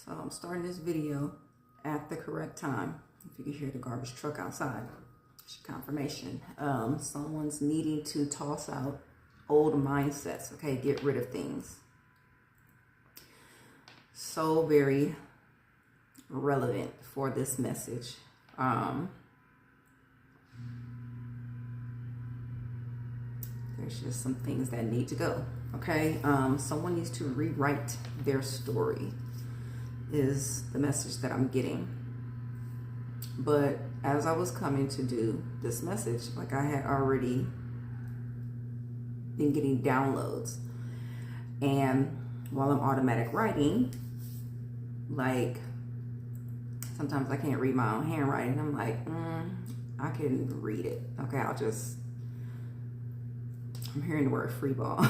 So I'm starting this video at the correct time. If you can hear the garbage truck outside, it's your confirmation. Someone's needing to toss out old mindsets, okay? Get rid of things. So very relevant for this message. There's just some things that need to go, okay? Someone needs to rewrite their story is the message that I'm getting. But as I was coming to do this message, like I had already been getting downloads. And while I'm automatic writing, like sometimes I can't read my own handwriting. I'm like, I can read it. Okay, I'm hearing the word free ball,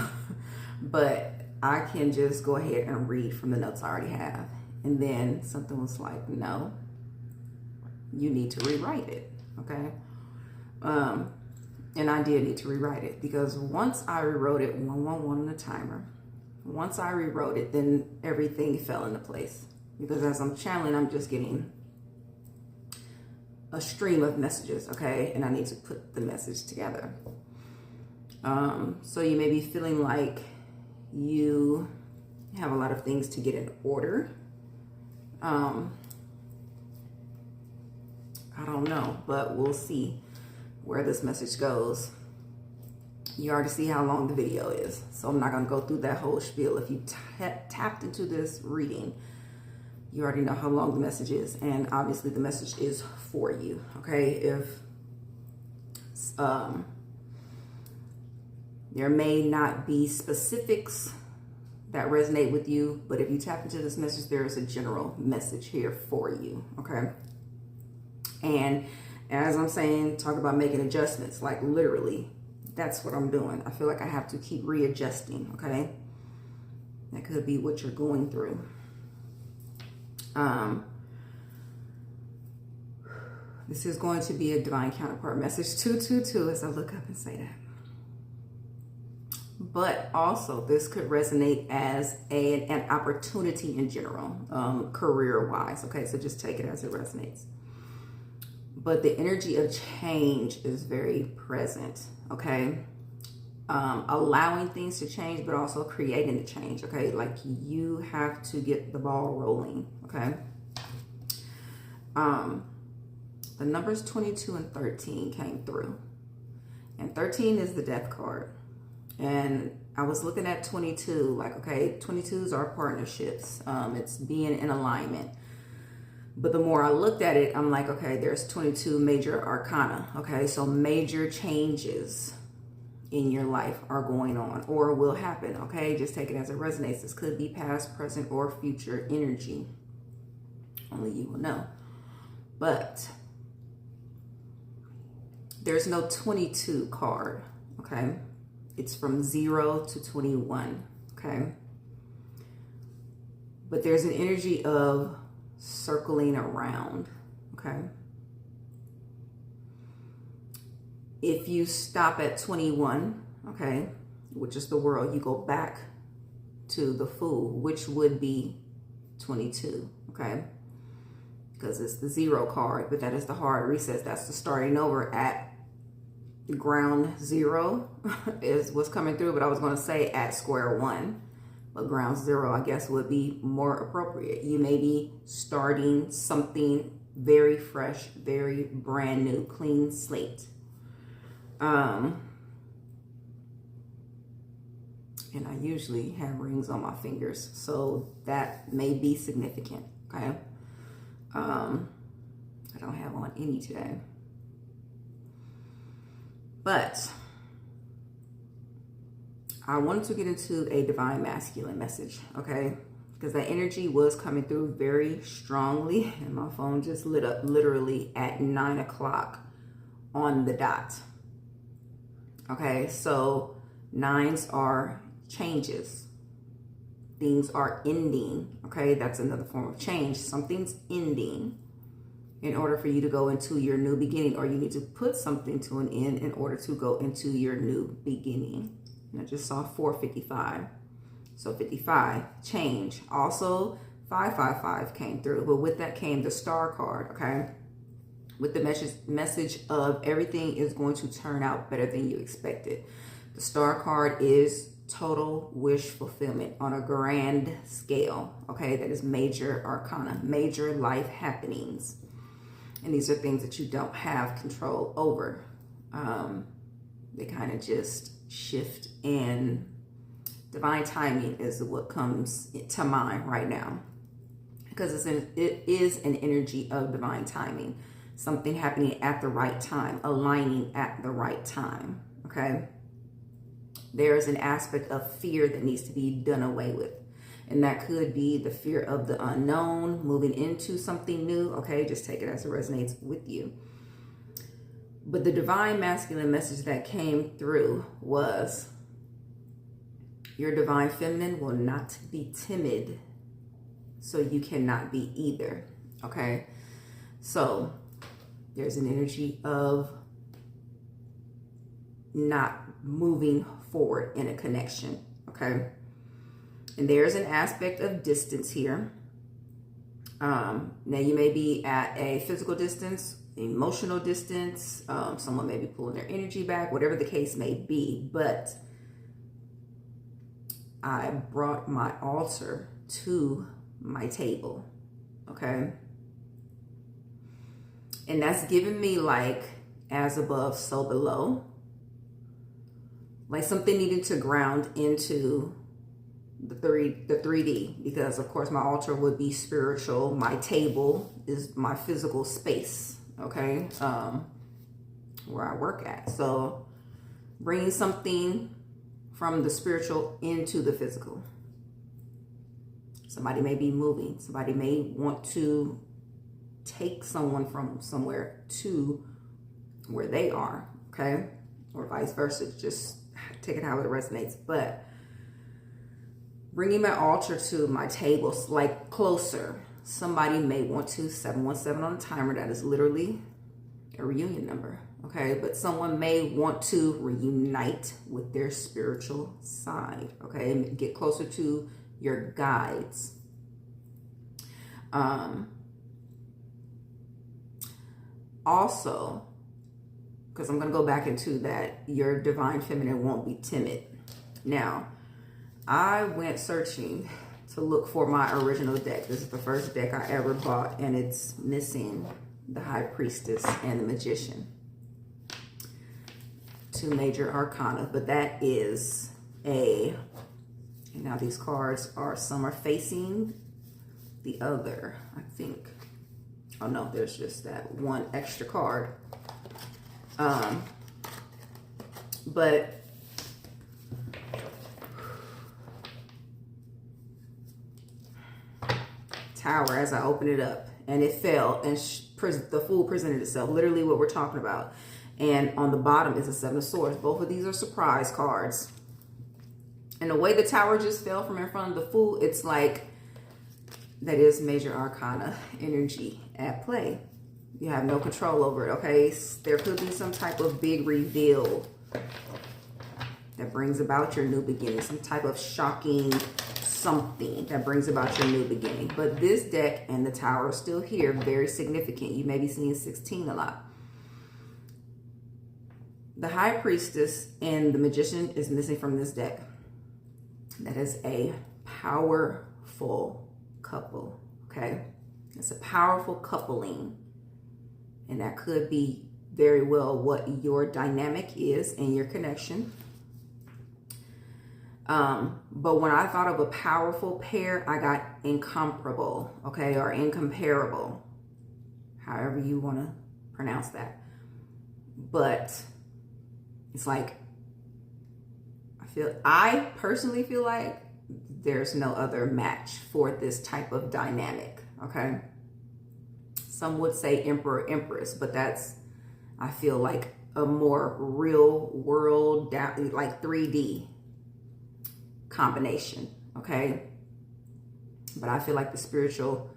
but I can just go ahead and read from the notes I already have. And then something was like, no, you need to rewrite it, okay? And I did need to rewrite it because once I rewrote it 111 on the timer, once I rewrote it, then everything fell into place. Because as I'm channeling, I'm just getting a stream of messages, okay? And I need to put the message together. So you may be feeling like you have a lot of things to get in order. I don't know, but we'll see where this message goes. You already see how long the video is, so I'm not going to go through that whole spiel. If you tapped into this reading, you already know how long the message is, and obviously the message is for you, okay? If there may not be specifics that resonate with you, but if you tap into this message, there is a general message here for you, okay? And as I'm saying, talk about making adjustments, like literally, that's what I'm doing. I feel like I have to keep readjusting, okay? That could be what you're going through. This is going to be a divine counterpart message 222 as I look up and say that. But also this could resonate as an opportunity in general, career-wise. Okay, so just take it as it resonates. But the energy of change is very present, okay? Allowing things to change, but also creating the change, okay? Like you have to get the ball rolling, okay? The numbers 22 and 13 came through. And 13 is the death card. And I was looking at 22, like, okay, 22s are partnerships. It's being in alignment. But the more I looked at it, I'm like, okay, there's 22 major arcana. Okay, so major changes in your life are going on or will happen. Okay, just take it as it resonates. This could be past, present, or future energy. Only you will know. But there's no 22 card. Okay. It's from 0 to 21, okay? But there's an energy of circling around, okay? If you stop at 21, okay, which is the world, you go back to the Fool, which would be 22, okay? Because it's the 0 card, but that is the hard reset. That's the starting over at ground zero is what's coming through, but I was going to say at square one, but ground zero I guess would be more appropriate. You may be starting something very fresh, very brand new, clean slate. And I usually have rings on my fingers, so that may be significant, okay? I don't have on any today. But I wanted to get into a divine masculine message, okay? Because that energy was coming through very strongly, and my phone just lit up literally at 9 o'clock on the dot. Okay, so 9s are changes. Things are ending, okay? That's another form of change. Something's ending in order for you to go into your new beginning, or you need to put something to an end in order to go into your new beginning. And I just saw 455. So 55, change. Also 555 came through, but with that came the star card, okay? With the message of everything is going to turn out better than you expected. The star card is total wish fulfillment on a grand scale, okay? That is major arcana, major life happenings. And these are things that you don't have control over. They kind of just shift, and divine timing is what comes to mind right now, because it is an energy of divine timing. Something happening at the right time, aligning at the right time, okay? There's an aspect of fear that needs to be done away with. And that could be the fear of the unknown, moving into something new, okay? Just take it as it resonates with you. But the divine masculine message that came through was, your divine feminine will not be timid, so you cannot be either, okay? So there's an energy of not moving forward in a connection, okay? And there's an aspect of distance here. Now you may be at a physical distance, emotional distance, someone may be pulling their energy back, whatever the case may be, but I brought my altar to my table, okay? And that's given me like as above, so below. Like something needed to ground into the 3D, because of course my altar would be spiritual. My table is my physical space, okay? Where I work at. So bringing something from the spiritual into the physical. Somebody may be moving. Somebody may want to take someone from somewhere to where they are, okay? Or vice versa. Just take it how it resonates. But bringing my altar to my table, like closer. Somebody may want to, 717 on the timer, that is literally a reunion number, okay? But someone may want to reunite with their spiritual side, okay? And get closer to your guides. Also, because I'm going to go back into that, your divine feminine won't be timid. Now, I went searching to look for my original deck. This is the first deck I ever bought, and it's missing the High Priestess and the Magician. Two major arcana, but that is and now these cards are, some are facing the other, I think. Oh no, there's just that one extra card. But Tower, as I opened it up, and it fell, and the Fool presented itself, literally what we're talking about. And on the bottom is a Seven of Swords. Both of these are surprise cards. And the way the Tower just fell from in front of the Fool, it's like that is major arcana energy at play. You have no control over it, okay? There could be some type of big reveal that brings about your new beginning, some type of shocking something that brings about your new beginning. But this deck and the Tower are still here, very significant. You may be seeing 16 a lot. The High Priestess and the Magician is missing from this deck. That is a powerful couple, okay? It's a powerful coupling. And that could be very well what your dynamic is in your connection. But when I thought of a powerful pair, I got incomparable, okay? Or incomparable, however you want to pronounce that. But it's like, I personally feel like there's no other match for this type of dynamic, okay? Some would say Emperor, Empress, but that's, I feel like a more real world, like 3D combination, okay? But I feel like the spiritual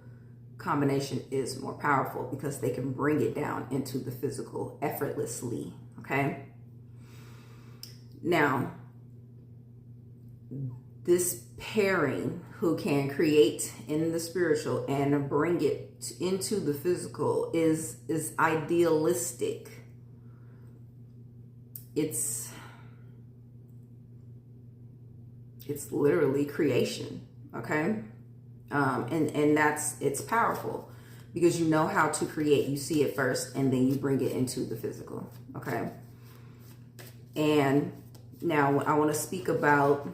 combination is more powerful because they can bring it down into the physical effortlessly, okay? Now, this pairing who can create in the spiritual and bring it into the physical is idealistic. It's literally creation, okay? And it's powerful because you know how to create. You see it first and then you bring it into the physical, okay? And now I want to speak about,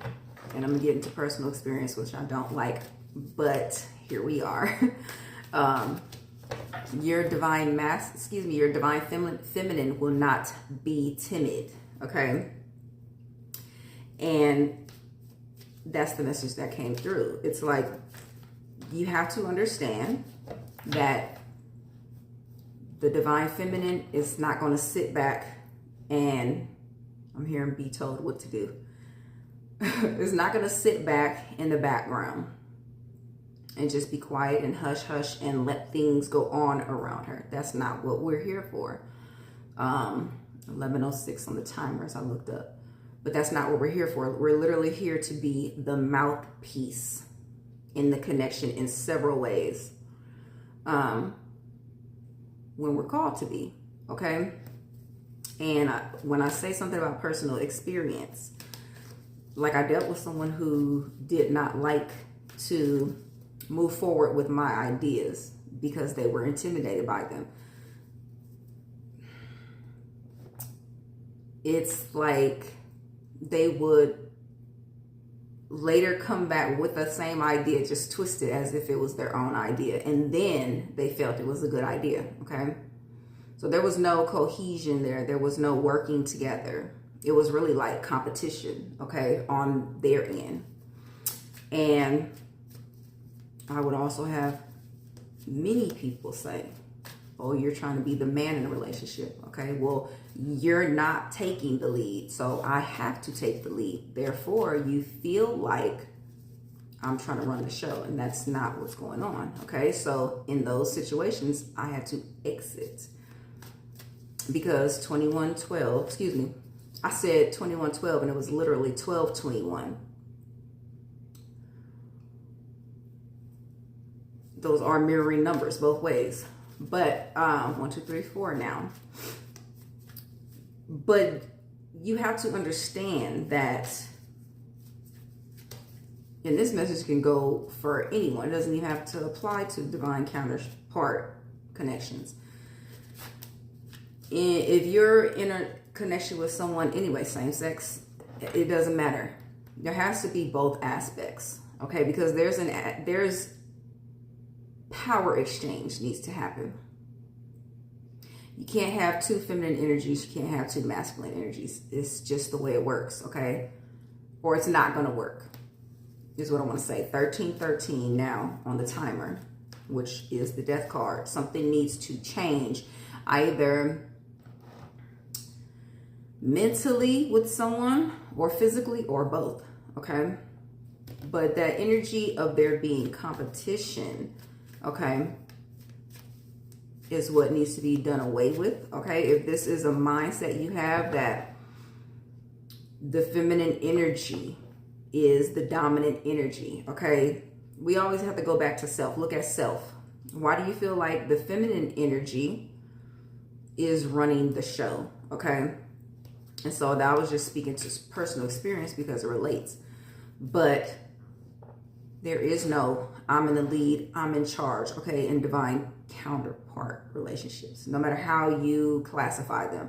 and I'm gonna get into personal experience, which I don't like, but here we are. Your divine feminine will not be timid, okay? And that's the message that came through. It's like, you have to understand that the divine feminine is not going to sit back and, I'm hearing be told what to do. It's not going to sit back in the background and just be quiet and hush hush and let things go on around her. That's not what we're here for. 11:06 on the timer as I looked up. But that's not what we're here for. We're literally here to be the mouthpiece in the connection in several ways. When we're called to be, okay? And when I say something about personal experience, like I dealt with someone who did not like to move forward with my ideas because they were intimidated by them. It's like they would later come back with the same idea, just twisted as if it was their own idea. And then they felt it was a good idea, okay? So there was no cohesion there. There was no working together. It was really like competition, okay, on their end. And I would also have many people say, oh, you're trying to be the man in a relationship, okay? Well, you're not taking the lead, so I have to take the lead. Therefore, you feel like I'm trying to run the show, and that's not what's going on, okay? So in those situations, I had to exit because 2112, excuse me, I said 2112 and it was literally 1221. Those are mirroring numbers both ways. But 1, 2, 3, 4 now. But you have to understand that, and this message can go for anyone. It doesn't even have to apply to divine counterpart connections. If you're in a connection with someone anyway, same sex, it doesn't matter. There has to be both aspects, okay? Because there's power exchange needs to happen. You can't have two feminine energies. You can't have two masculine energies. It's just the way it works, okay? Or it's not going to work, is what I want to say. 1313 now on the timer, which is the death card. Something needs to change, either mentally with someone or physically or both, okay? But that energy of there being competition, okay, is what needs to be done away with, okay? If this is a mindset you have that the feminine energy is the dominant energy, okay? We always have to go back to self. Look at self. Why do you feel like the feminine energy is running the show, okay? And so that was just speaking to personal experience because it relates. But there is no, I'm in the lead, I'm in charge, okay, in divine counterpart relationships, no matter how you classify them.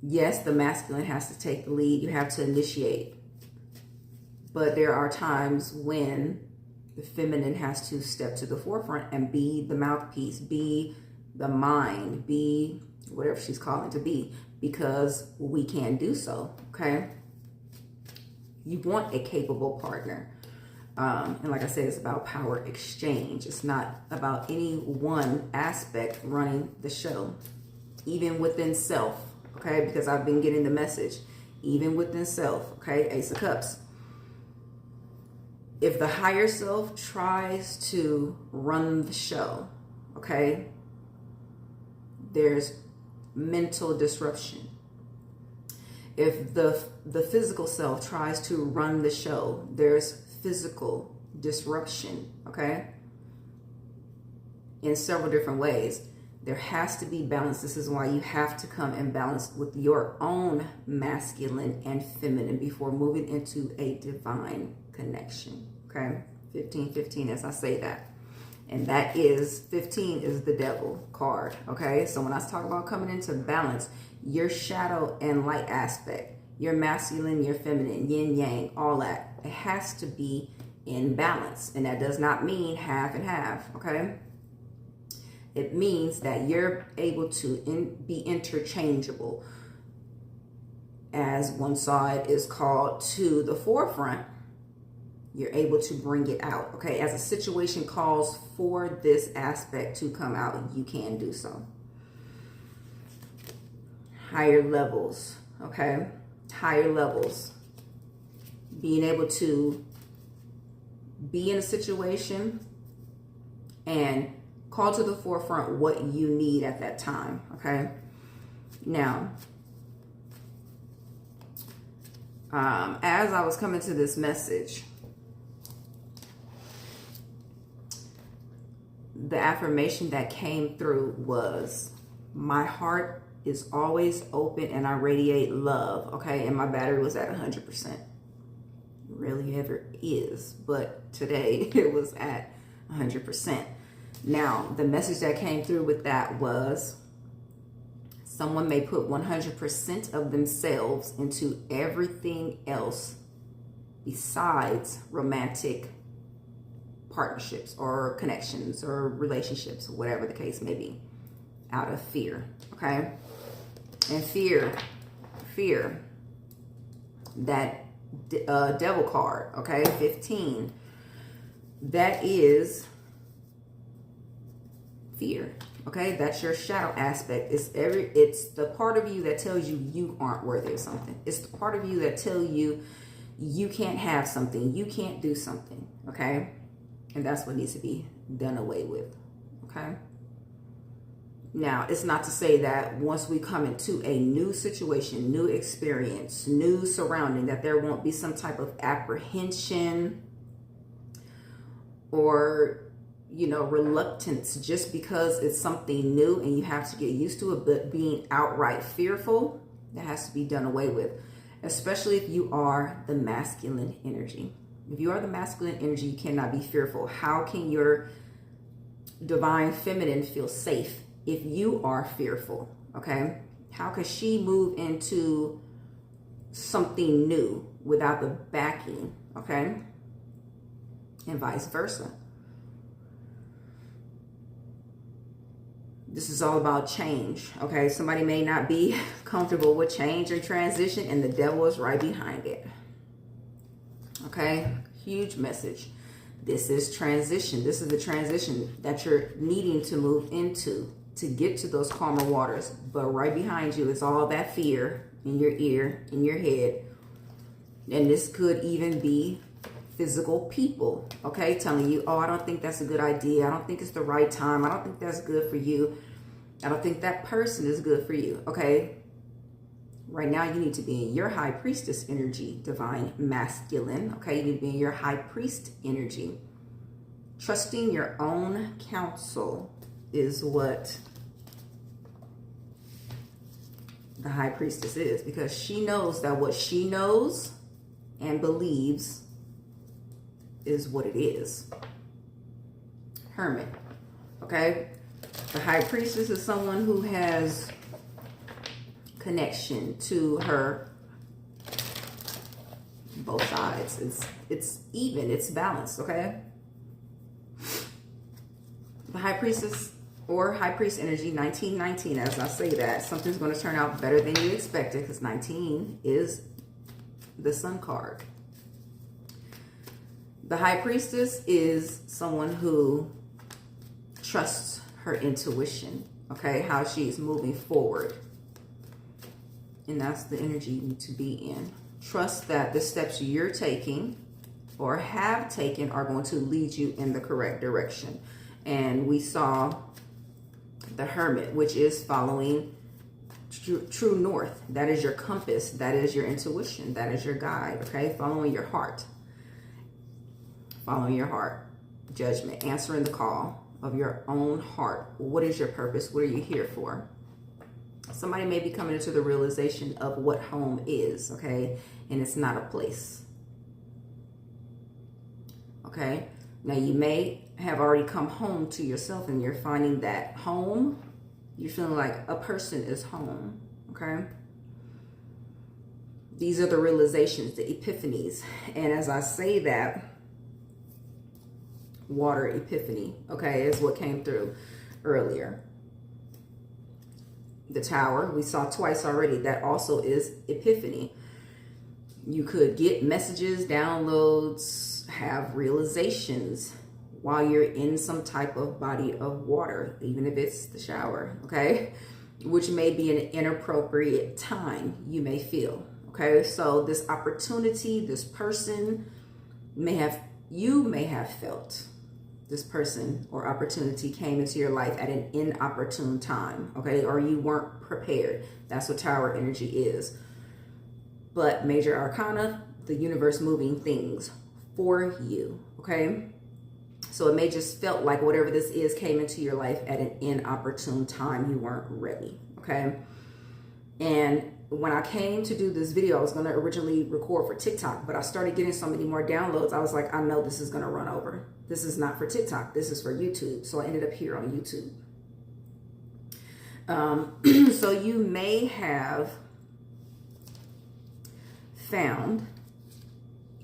Yes, the masculine has to take the lead. You have to initiate. But there are times when the feminine has to step to the forefront and be the mouthpiece, be the mind, be whatever she's calling to be, because we can do so, okay? You want a capable partner. And like I said, it's about power exchange. It's not about any one aspect running the show, even within self, okay? Because I've been getting the message, even within self, okay? Ace of Cups. If the higher self tries to run the show, okay, there's mental disruption. If the physical self tries to run the show, there's physical disruption, okay? In several different ways. There has to be balance. This is why you have to come in balance with your own masculine and feminine before moving into a divine connection, okay? 15, as I say that. And that is, 15 is the devil card, okay? So when I talk about coming into balance, your shadow and light aspect, your masculine, your feminine, yin, yang, all that, it has to be in balance. And that does not mean half and half, okay? It means that you're able to be interchangeable. As one side is called to the forefront, you're able to bring it out, okay? As a situation calls for this aspect to come out, you can do so. Higher levels, okay? Higher levels. Being able to be in a situation and call to the forefront what you need at that time, okay? Now, as I was coming to this message, the affirmation that came through was, my heart is always open and I radiate love, okay? And my battery was at 100%. It really ever is, but today it was at 100%. Now, the message that came through with that was, someone may put 100% of themselves into everything else besides romantic partnerships or connections or relationships, whatever the case may be, out of fear, okay? And fear, that devil card, okay, 15, that is fear, okay? That's your shadow aspect. It's the part of you that tells you you aren't worthy of something. It's the part of you that tells you you can't have something, you can't do something, okay? And that's what needs to be done away with, okay? Now, it's not to say that once we come into a new situation, new experience, new surrounding, that there won't be some type of apprehension or, you know, reluctance just because it's something new and you have to get used to it. But being outright fearful, that has to be done away with, especially if you are the masculine energy. If you are the masculine energy, you cannot be fearful. How can your divine feminine feel safe if you are fearful, okay? How could she move into something new without the backing, okay? And vice versa. This is all about change, okay? Somebody may not be comfortable with change and transition, and the devil is right behind it, okay? Huge message. This is transition. This is the transition that you're needing to move into to get to those calmer waters. But right behind you is all that fear in your ear, in your head. And this could even be physical people, okay? Telling you, oh, I don't think that's a good idea. I don't think it's the right time. I don't think that's good for you. I don't think that person is good for you, okay? Right now, you need to be in your high priestess energy, divine masculine, okay? You need to be in your high priest energy. Trusting your own counsel is what the high priestess is, because she knows that what she knows and believes is what it is. Hermit, okay? The high priestess is someone who has connection to her both sides. It's even, it's balanced, okay? The high priestess or high priest energy, 1919, as I say that, something's going to turn out better than you expected, because 19 is the sun card. The high priestess is someone who trusts her intuition, okay, how she's moving forward. And that's the energy you need to be in. Trust that the steps you're taking or have taken are going to lead you in the correct direction. And we saw the Hermit, which is following true north. That is your compass. That is your intuition. That is your guide. Okay, following your heart. Following your heart. Judgment. Answering the call of your own heart. What is your purpose? What are you here for? Somebody may be coming into the realization of what home is. Okay, and it's not a place. Okay, now you may have already come home to yourself, and you're finding that home, you're feeling like a person is home. Okay, these are the realizations, the epiphanies. And as I say that, water epiphany, okay, is what came through earlier. The tower, we saw twice already. That also is epiphany. You could get messages, downloads, have realizations while you're in some type of body of water, even if it's the shower, okay? Which may be an inappropriate time you may feel, okay? So this opportunity, this person you may have felt this person or opportunity came into your life at an inopportune time, okay? Or you weren't prepared. That's what tower energy is. But major arcana, the universe moving things for you, okay? So it may just felt like whatever this is came into your life at an inopportune time. You weren't ready, okay? And when I came to do this video, I was going to originally record for TikTok, but I started getting so many more downloads. I was like, I know this is going to run over. This is not for TikTok. This is for YouTube. So I ended up here on YouTube. So you may have found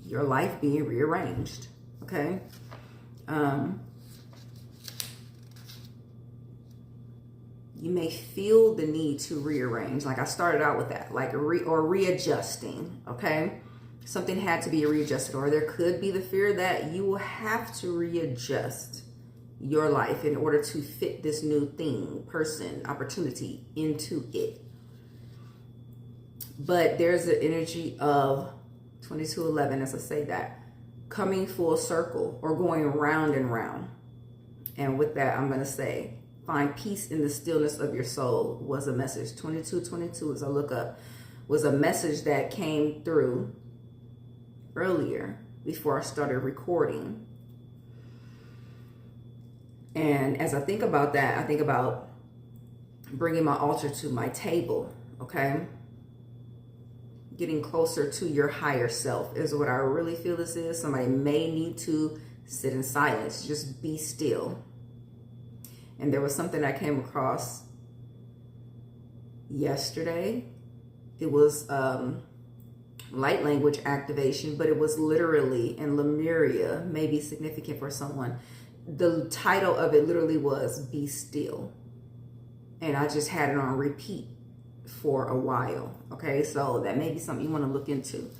your life being rearranged, okay? You may feel the need to rearrange. Like I started out with that, like readjusting, okay? Something had to be readjusted, or there could be the fear that you will have to readjust your life in order to fit this new thing, person, opportunity into it. But there's the energy of 2211, as I say that, coming full circle or going round and round. And with that, I'm going to say, find peace in the stillness of your soul was a message. 2222, as I look up, was a message that came through earlier before I started recording. And as I think about that, I think about bringing my altar to my table, okay? Getting closer to your higher self is what I really feel this is. Somebody may need to sit in silence, just be still. And there was something I came across yesterday. It was light language activation, but it was literally in Lemuria, maybe significant for someone. The title of it literally was Be Still. And I just had it on repeat for a while. Okay, so that may be something you want to look into.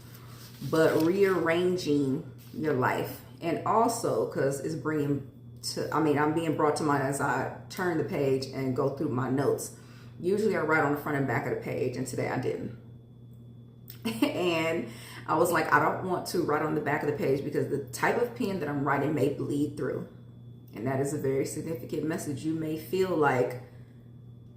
But rearranging your life, and also because it's bringing to, I'm being brought to mind as I turn the page and go through my notes. Usually I write on the front and back of the page, and today I didn't. And I was like, I don't want to write on the back of the page because the type of pen that I'm writing may bleed through. And that is a very significant message. You may feel like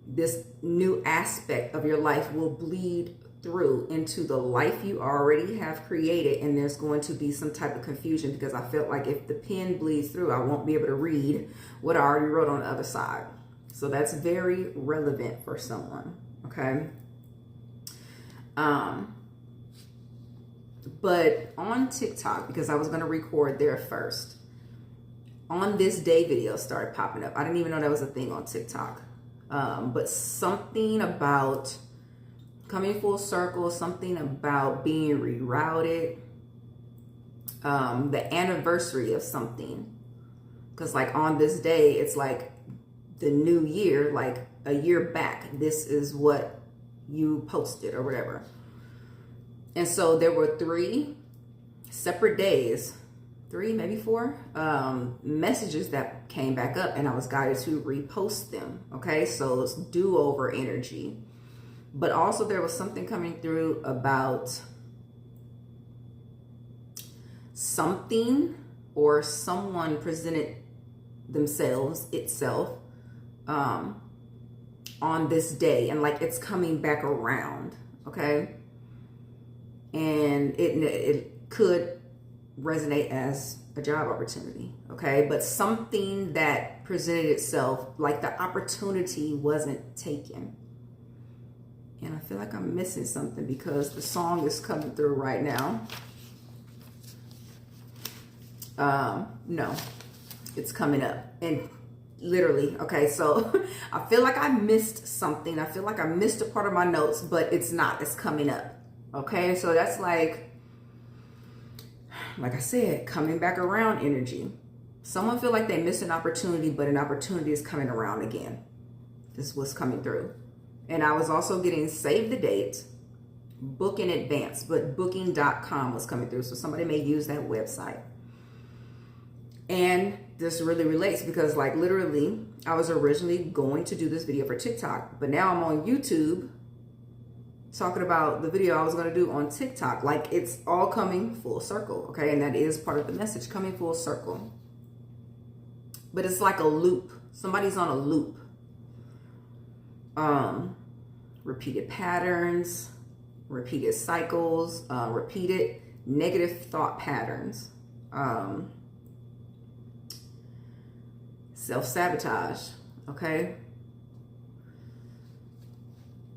this new aspect of your life will bleed through into the life you already have created, and there's going to be some type of confusion because I felt like if the pen bleeds through, I won't be able to read what I already wrote on the other side. So that's very relevant for someone, okay? But on TikTok, because I was going to record there first, on this day video started popping up. I didn't even know that was a thing on TikTok. But something about coming full circle, something about being rerouted, the anniversary of something. Because like on this day, it's like the new year, like a year back, this is what you posted or whatever. And so there were 3 separate days, 3, maybe 4 messages that came back up, and I was guided to repost them. Okay, so it's do-over energy. But also there was something coming through about something or someone presented itself on this day, and like it's coming back around, okay? And it could resonate as a job opportunity, okay? But something that presented itself, like the opportunity wasn't taken. And I feel like I'm missing something because the song is coming through right now. No, it's coming up. And literally, okay, so I feel like I missed something. I feel like I missed a part of my notes, but it's not. It's coming up, okay? So that's like I said, coming back around energy. Someone feel like they missed an opportunity, but an opportunity is coming around again. This is what's coming through. And I was also getting save the date, book in advance, but booking.com was coming through. So somebody may use that website. And this really relates because like literally I was originally going to do this video for TikTok, but now I'm on YouTube talking about the video I was going to do on TikTok. Like it's all coming full circle. Okay. And that is part of the message, coming full circle. But it's like a loop. Somebody's on a loop. Repeated patterns, repeated cycles, repeated negative thought patterns, self-sabotage, okay?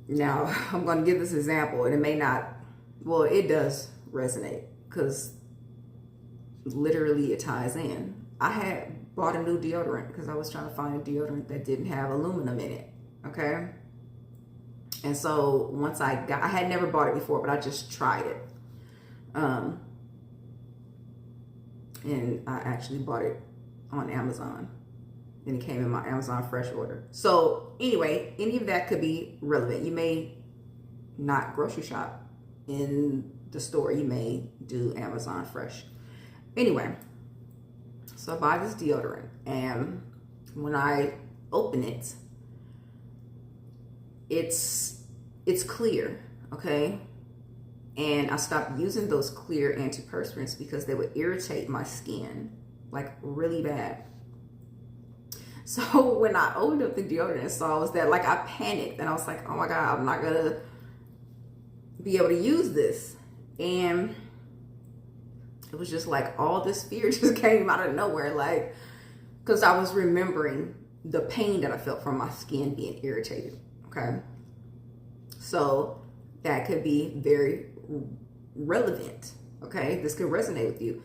Now, I'm going to give this example, and it may not, well, it does resonate, because literally it ties in. I had bought a new deodorant, because I was trying to find a deodorant that didn't have aluminum in it, okay? And so once I had never bought it before, but I just tried it. And I actually bought it on Amazon. And it came in my Amazon Fresh order. So anyway, any of that could be relevant. You may not grocery shop in the store. You may do Amazon Fresh. Anyway, so I buy this deodorant. And when I open it, it's clear, okay? And I stopped using those clear antiperspirants because they would irritate my skin, like really bad. So when I opened up the deodorant and saw was that, like, I panicked and I was like, oh my God, I'm not gonna be able to use this. And it was just like all this fear just came out of nowhere, like, because I was remembering the pain that I felt from my skin being irritated, okay? So that could be very relevant, okay? This could resonate with you.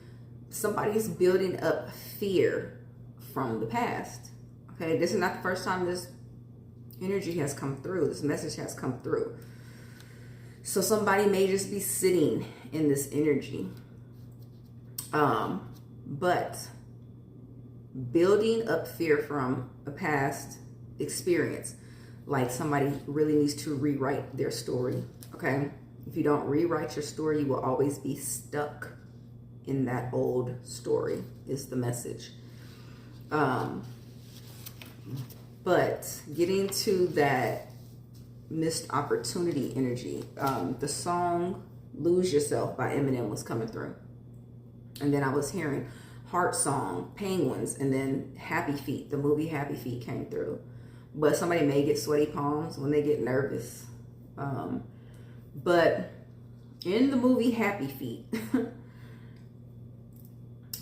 Somebody's building up fear from the past, okay? This is not the first time this energy has come through, this message has come through. So somebody may just be sitting in this energy, but building up fear from a past experience. Like somebody really needs to rewrite their story, okay? If you don't rewrite your story, you will always be stuck in that old story, is the message. But getting to that missed opportunity energy, the song Lose Yourself by Eminem was coming through. And then I was hearing Heart Song, Penguins, and then Happy Feet, the movie Happy Feet came through. But somebody may get sweaty palms when they get nervous. But in the movie Happy Feet,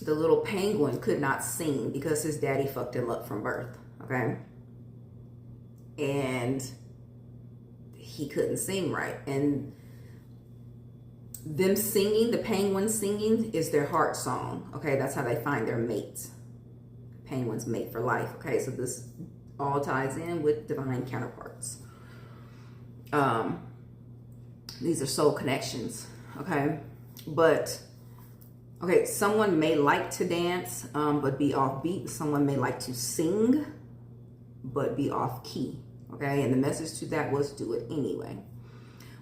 the little penguin could not sing because his daddy fucked him up from birth, okay? And he couldn't sing right. And them singing, the penguins singing, is their heart song, okay? That's how they find their mates. Penguins mate for life, okay? So this all ties in with divine counterparts. These are soul connections, okay? But, okay, someone may like to dance, but be off beat. Someone may like to sing, but be off key, okay? And the message to that was do it anyway.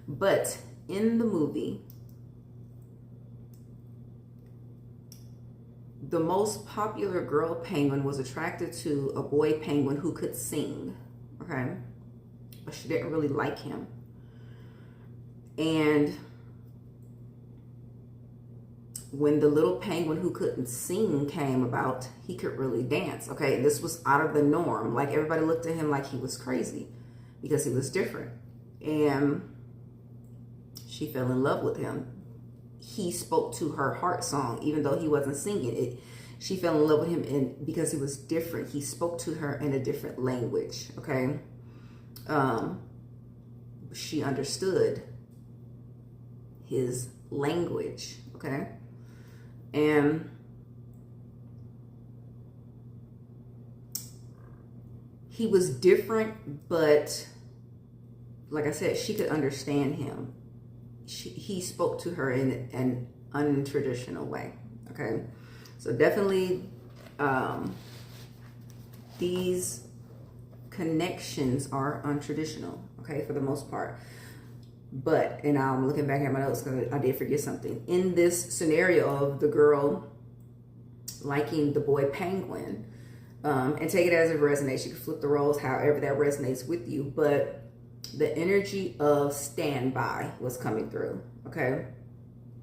But in the movie, the most popular girl penguin was attracted to a boy penguin who could sing, okay? But she didn't really like him. And when the little penguin who couldn't sing came about, he could really dance, okay? This was out of the norm. Like, everybody looked at him like he was crazy. because he was different. And she fell in love with him. He spoke to her heart song, even though he wasn't singing it. She fell in love with him, and because he was different, he spoke to her in a different language. Okay. She understood his language. Okay. And he was different, but like I said, she could understand him. He spoke to her in an untraditional way. Okay. So definitely these connections are untraditional, okay, for the most part. But, and I'm looking back at my notes because I did forget something. In this scenario of the girl liking the boy penguin, and take it as it resonates. You can flip the roles however that resonates with you. But the energy of standby was coming through, okay?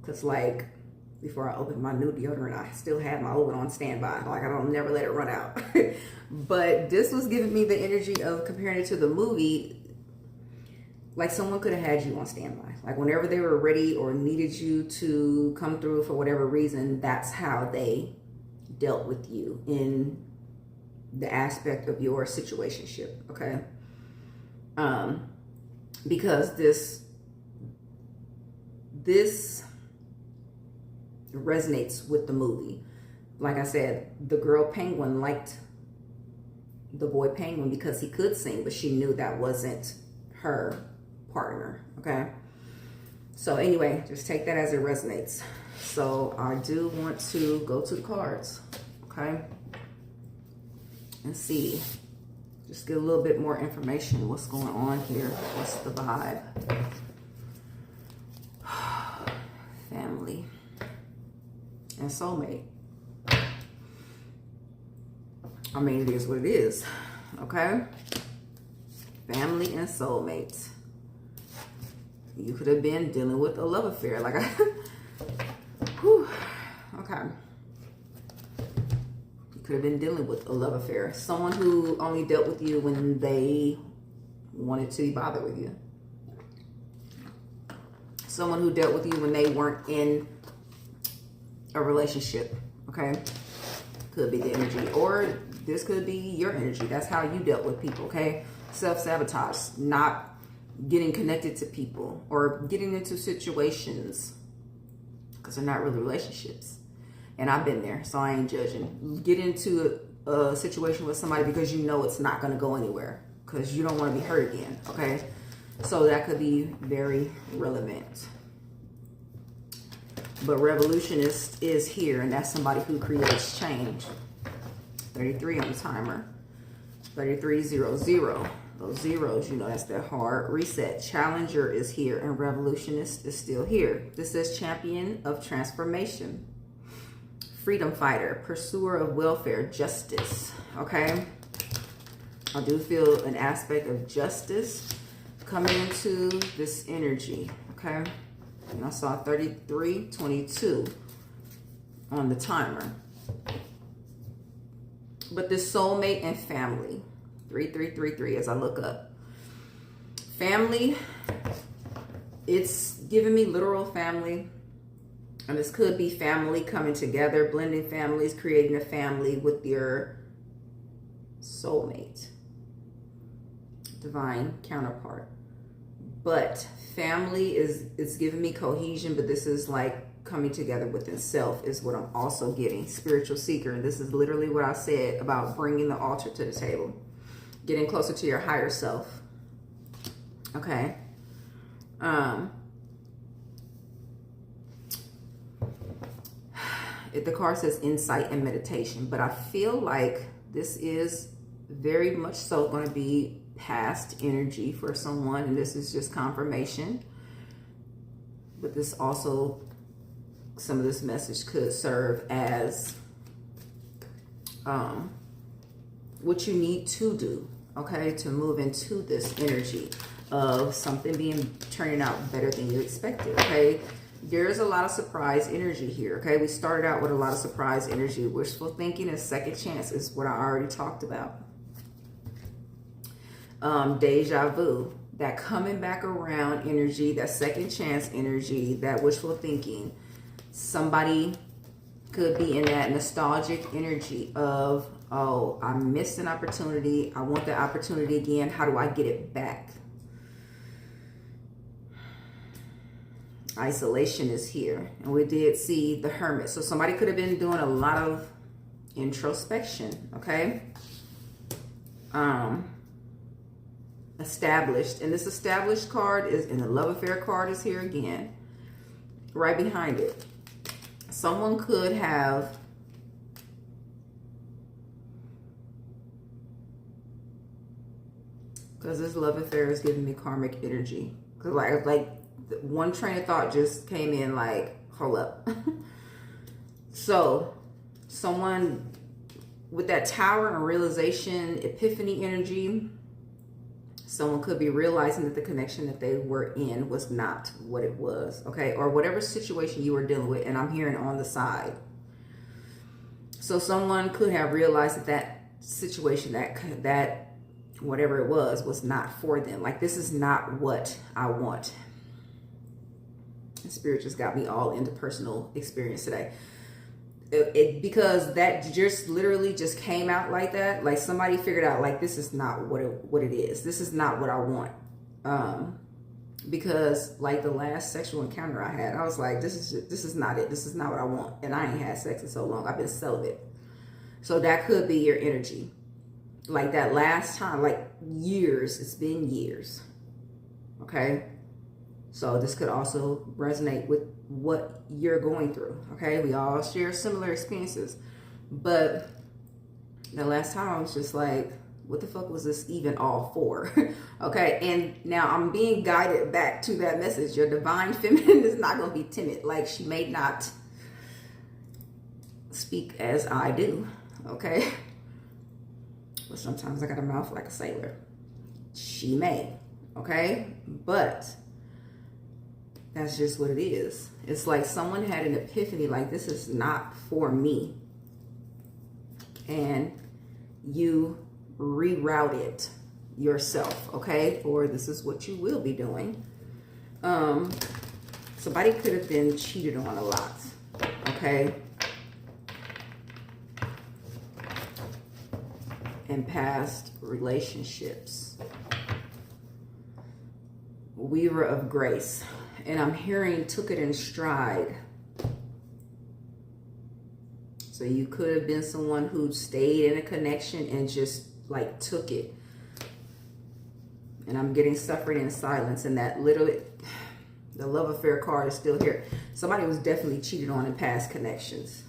Because like, before I opened my new deodorant, I still had my old one on standby. Like, I don't never let it run out. But this was giving me the energy of comparing it to the movie. Like, someone could have had you on standby. Like, whenever they were ready or needed you to come through for whatever reason, that's how they dealt with you in the aspect of your situationship, okay? Because this resonates with the movie. Like I said, the girl penguin liked the boy penguin because he could sing, but she knew that wasn't her partner, okay? So anyway, just take that as it resonates. So I do want to go to the cards, okay? And see, just get a little bit more information. What's going on here? What's the vibe? Family and soulmate. I mean, it is what it is, okay? Family and soulmates. You could have been dealing with a love affair. Like, whew, okay. You could have been dealing with a love affair. Someone who only dealt with you when they wanted to bother with you. Someone who dealt with you when they weren't in a relationship, okay? Could be the energy, or this could be your energy. That's how you dealt with people, okay? Self-sabotage, not getting connected to people or getting into situations because they're not really relationships. And I've been there, so I ain't judging. Get into a situation with somebody because you know it's not going to go anywhere because you don't want to be hurt again, okay? So that could be very relevant. But revolutionist is here, and that's somebody who creates change. 33 on the timer. 3300. Those zeros, you know, that's their hard reset. Challenger is here, and revolutionist is still here. This says champion of transformation. Freedom fighter, pursuer of welfare, justice. Okay? I do feel an aspect of justice coming into this energy. Okay? And I saw 3322 on the timer. But this soulmate and family, 3333 as I look up. Family, it's giving me literal family. And this could be family coming together, blending families, creating a family with your soulmate, divine counterpart. But family is giving me cohesion, but this is like coming together within self is what I'm also getting. Spiritual seeker. And this is literally what I said about bringing the altar to the table. Getting closer to your higher self. Okay. The card says insight and meditation, but I feel like this is very much so going to be past energy for someone, and this is just confirmation. But this also, some of this message could serve as what you need to do, okay, to move into this energy of something turning out better than you expected, okay? There's a lot of surprise energy here, okay? We started out with a lot of surprise energy. Wishful thinking and second chance is what I already talked about. Deja vu, that coming back around energy, that second chance energy, that wishful thinking. Somebody could be in that nostalgic energy of, oh, I missed an opportunity. I want the opportunity again. How do I get it back? Isolation is here. And we did see the Hermit. So somebody could have been doing a lot of introspection, okay? Established. And this established card is, and the love affair card is here again. Right behind it. Someone could have because this love affair is giving me karmic energy. Because like one train of thought just came in like, hold up. So someone with that Tower and realization, epiphany energy, someone could be realizing that the connection that they were in was not what it was, okay? Or whatever situation you were dealing with, and I'm hearing on the side. So someone could have realized that that situation, that whatever it was not for them. Like, this is not what I want. The Spirit just got me all into personal experience today. Because that just literally just came out like that. Like, somebody figured out, like, this is not what it is. This is not what I want. Because like the last sexual encounter I had, I was like, this is not it. This is not what I want. And I ain't had sex in so long. I've been celibate. So that could be your energy. Like that last time, like years. It's been years. Okay. So this could also resonate with what you're going through, okay? We all share similar experiences. But the last time I was just like, what the fuck was this even all for? Okay, and now I'm being guided back to that message. Your divine feminine is not going to be timid. Like, she may not speak as I do, okay? But sometimes I got a mouth like a sailor. She may, okay? But that's just what it is. It's like someone had an epiphany, like, this is not for me. And you rerouted yourself, okay? Or this is what you will be doing. Somebody could have been cheated on a lot, okay? In past relationships. Weaver of Grace. And I'm hearing took it in stride. So you could have been someone who stayed in a connection and just like took it. And I'm getting suffering in silence, and that literally, the love affair card is still here. Somebody was definitely cheated on in past connections.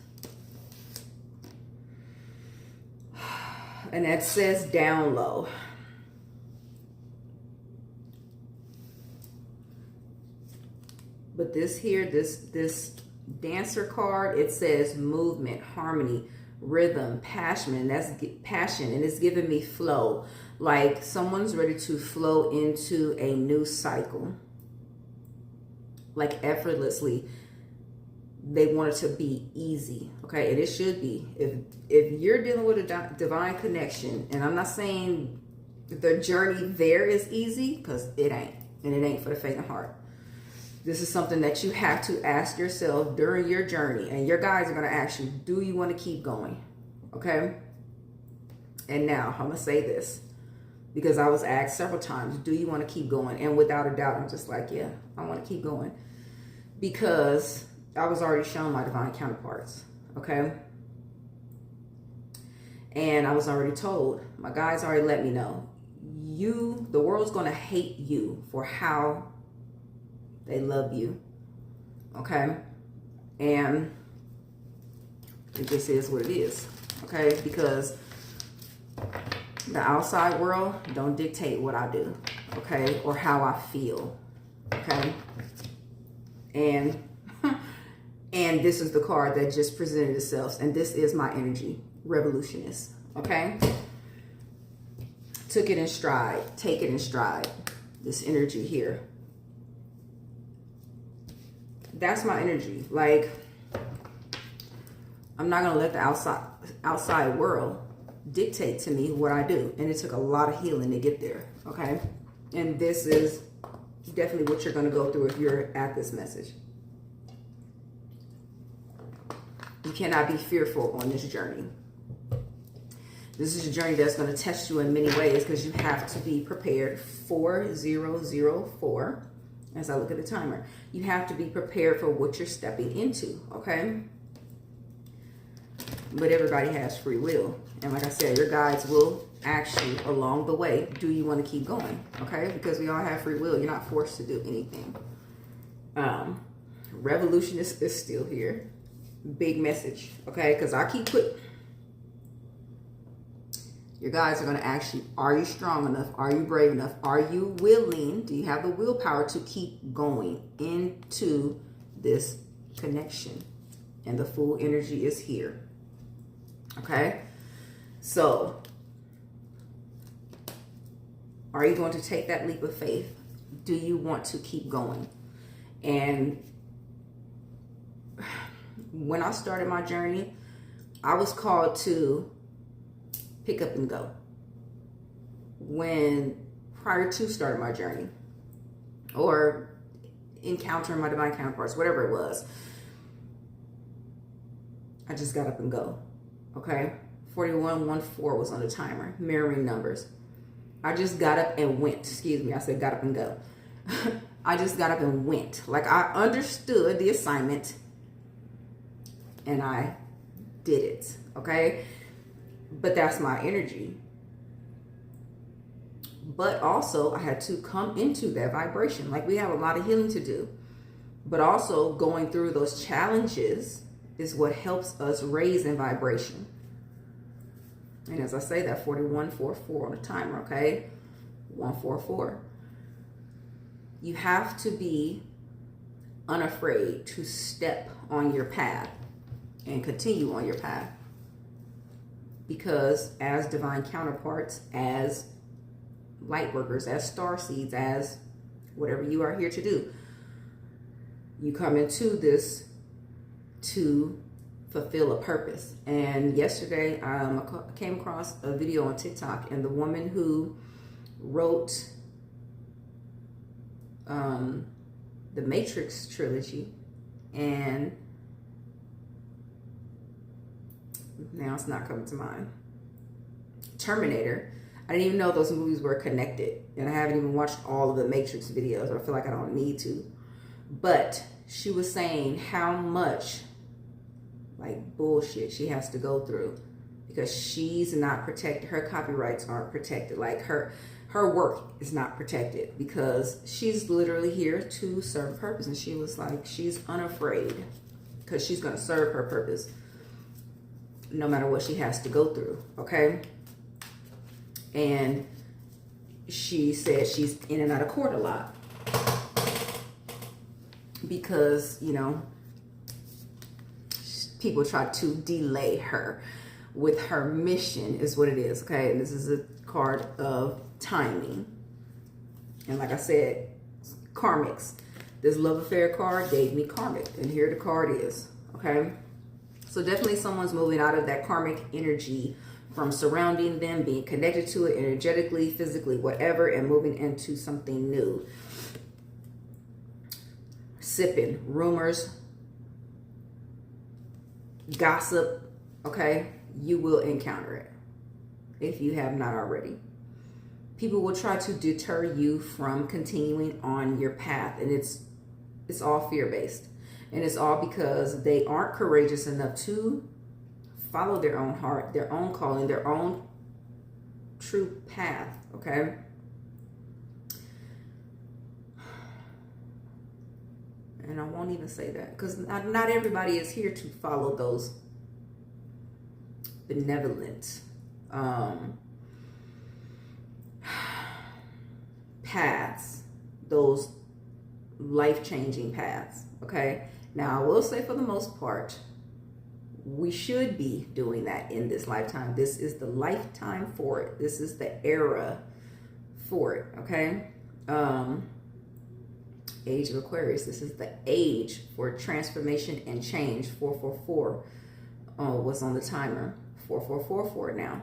And that says down low. But this here, this dancer card, it says movement, harmony, rhythm, passion, and that's passion, and it's giving me flow. Like someone's ready to flow into a new cycle. Like effortlessly. They want it to be easy, okay? And it should be. If you're dealing with a divine connection, and I'm not saying the journey there is easy, because it ain't, and it ain't for the faint of heart. This is something that you have to ask yourself during your journey. And your guides are going to ask you, do you want to keep going? Okay? And now, I'm going to say this. Because I was asked several times, do you want to keep going? And without a doubt, I'm just like, yeah, I want to keep going. Because I was already shown my divine counterparts. Okay? And I was already told, my guides already let me know, the world's going to hate you for how they love you, okay? And it just is what it is, okay? Because the outside world don't dictate what I do, okay? Or how I feel, okay? And this is the card that just presented itself, and this is my energy, revolutionist, okay? Took it in stride, take it in stride, this energy here. That's my energy. Like, I'm not going to let the outside world dictate to me what I do. And it took a lot of healing to get there, okay? And this is definitely what you're going to go through if you're at this message. You cannot be fearful on this journey. This is a journey that's going to test you in many ways because you have to be prepared. 4004, as I look at the timer. You have to be prepared for what you're stepping into, okay? But everybody has free will. And like I said, your guides will ask you along the way, do you want to keep going? Okay? Because we all have free will. You're not forced to do anything. Revolution is still here. Big message. Okay? Because I keep putting... Your guides are going to ask you, are you strong enough? Are you brave enough? Are you willing? Do you have the willpower to keep going into this connection? And the full energy is here. Okay? So, are you going to take that leap of faith? Do you want to keep going? And when I started my journey, I was called to pick up and go. Prior to starting my journey, or encountering my divine counterparts, whatever it was, I just got up and go. Okay? 4114 was on the timer, mirroring numbers. I just got up and went. Excuse me, I said got up and go. I just got up and went. Like, I understood the assignment and I did it. Okay? But that's my energy. But also, I had to come into that vibration. Like, we have a lot of healing to do. But also, going through those challenges is what helps us raise in vibration. And as I say, that 4144 on the timer, okay? 144. You have to be unafraid to step on your path and continue on your path. Because as divine counterparts, as light workers, as star seeds, as whatever you are here to do, you come into this to fulfill a purpose. And yesterday, I came across a video on TikTok, and the woman who wrote the Matrix trilogy, and now it's not coming to mind, Terminator. I didn't even know those movies were connected, and I haven't even watched all of the Matrix videos. I feel like I don't need to. But she was saying how much like bullshit she has to go through because she's not protected. Her copyrights aren't protected. Like her work is not protected because she's literally here to serve a purpose. And she was like, she's unafraid because she's going to serve her purpose no matter what she has to go through. Okay. And she said she's in and out of court a lot because, you know, people try to delay her with her mission is what it is. Okay. And this is a card of timing. And like I said, karmics. This love affair card gave me karmic, and here the card is. Okay. So definitely someone's moving out of that karmic energy from surrounding them, being connected to it energetically, physically, whatever, and moving into something new. Sipping, rumors, gossip, okay? You will encounter it if you have not already. People will try to deter you from continuing on your path, and it's all fear-based. And it's all because they aren't courageous enough to follow their own heart, their own calling, their own true path, okay? And I won't even say that because not everybody is here to follow those benevolent paths, those life-changing paths, okay? Now, I will say for the most part, we should be doing that in this lifetime. This is the lifetime for it. This is the era for it, okay? Age of Aquarius. This is the age for transformation and change. 444 was on the timer. 4444 now.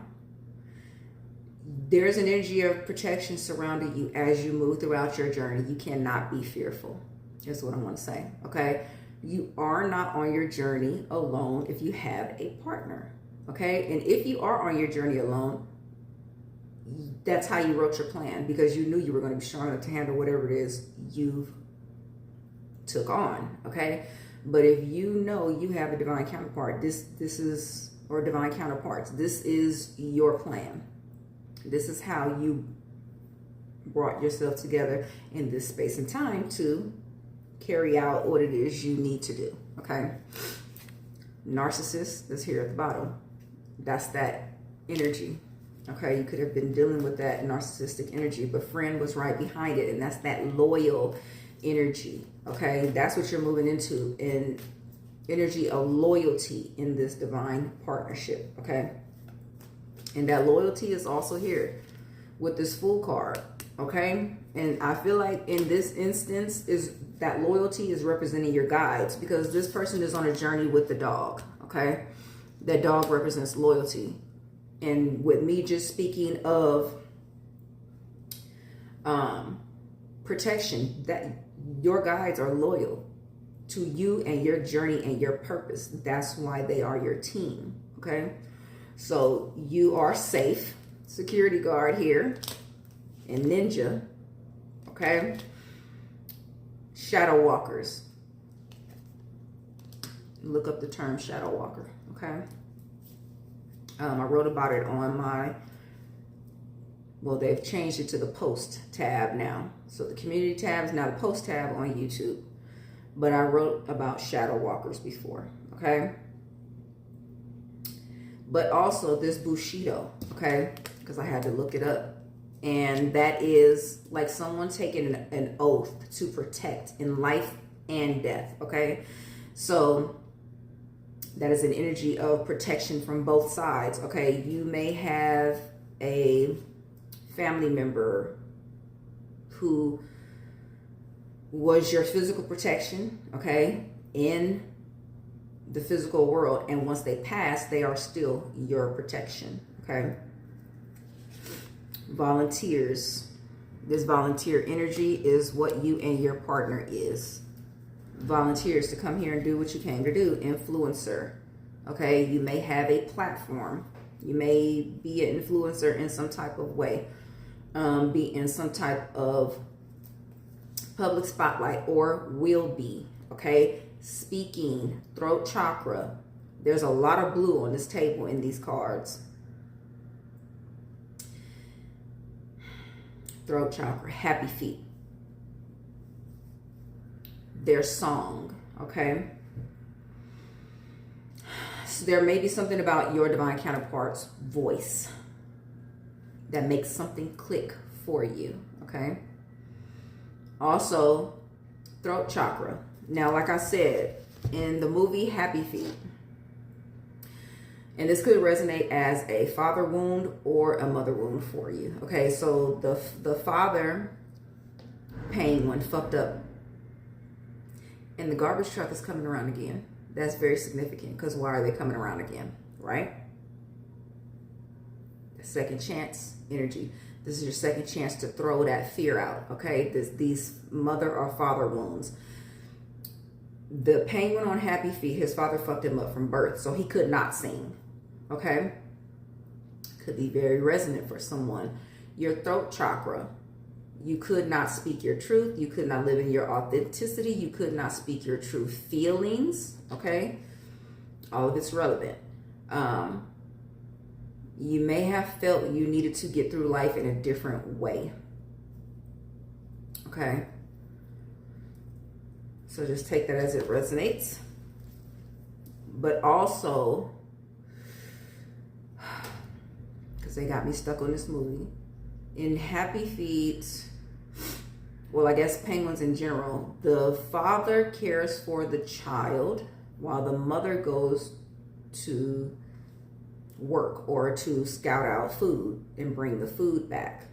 There's an energy of protection surrounding you as you move throughout your journey. You cannot be fearful. That's what I want to say. Okay. You are not on your journey alone if you have a partner. Okay. And if you are on your journey alone, that's how you wrote your plan, because you knew you were going to be strong enough to handle whatever it is you took on. Okay. But if you know you have a divine counterpart, this is, or divine counterparts, this is your plan. This is how you brought yourself together in this space and time to carry out what it is you need to do. Okay. Narcissist is here at the bottom. That's that energy. Okay. You could have been dealing with that narcissistic energy, but friend was right behind it. And that's that loyal energy. Okay. That's what you're moving into, in energy of loyalty in this divine partnership. Okay. And that loyalty is also here with this Fool card. Okay. And I feel like in this instance, is that loyalty is representing your guides, because this person is on a journey with the dog. Okay. That dog represents loyalty. And with me just speaking of protection, that your guides are loyal to you and your journey and your purpose. That's why they are your team. Okay. So you are safe. Security guard here. And ninja. Okay. Shadow walkers. Look up the term shadow walker. Okay. I wrote about it on my, well, they've changed it to the post tab now. So the community tab is now the post tab on YouTube. But I wrote about shadow walkers before. Okay. But also this Bushido, okay, because I had to look it up. And that is like someone taking an oath to protect in life and death, okay? So that is an energy of protection from both sides, okay? You may have a family member who was your physical protection, okay, in the physical world, and once they pass, they are still your protection. Okay. Volunteers. This volunteer energy is what you and your partner is. Volunteers to come here and do what you came to do. Influencer. Okay. You may have a platform. You may be an influencer in some type of way. Be in some type of public spotlight, or will be. Okay. Speaking, throat chakra. There's a lot of blue on this table in these cards. Throat chakra, happy feet. Their song, okay? So there may be something about your divine counterpart's voice that makes something click for you, okay? Also, throat chakra. Now, like I said, in the movie Happy Feet, and this could resonate as a father wound or a mother wound for you. Okay, so the father penguin fucked up, and the garbage truck is coming around again. That's very significant, because why are they coming around again, right? The second chance energy. This is your second chance to throw that fear out, okay? These mother or father wounds. The penguin on Happy Feet, his father fucked him up from birth, so he could not sing, okay? Could be very resonant for someone. Your throat chakra, you could not speak your truth. You could not live in your authenticity. You could not speak your true feelings, okay? All of it's relevant. You may have felt you needed to get through life in a different way, okay? So just take that as it resonates. But also, because they got me stuck on this movie, in Happy Feet, well, I guess penguins in general, the father cares for the child while the mother goes to work or to scout out food and bring the food back.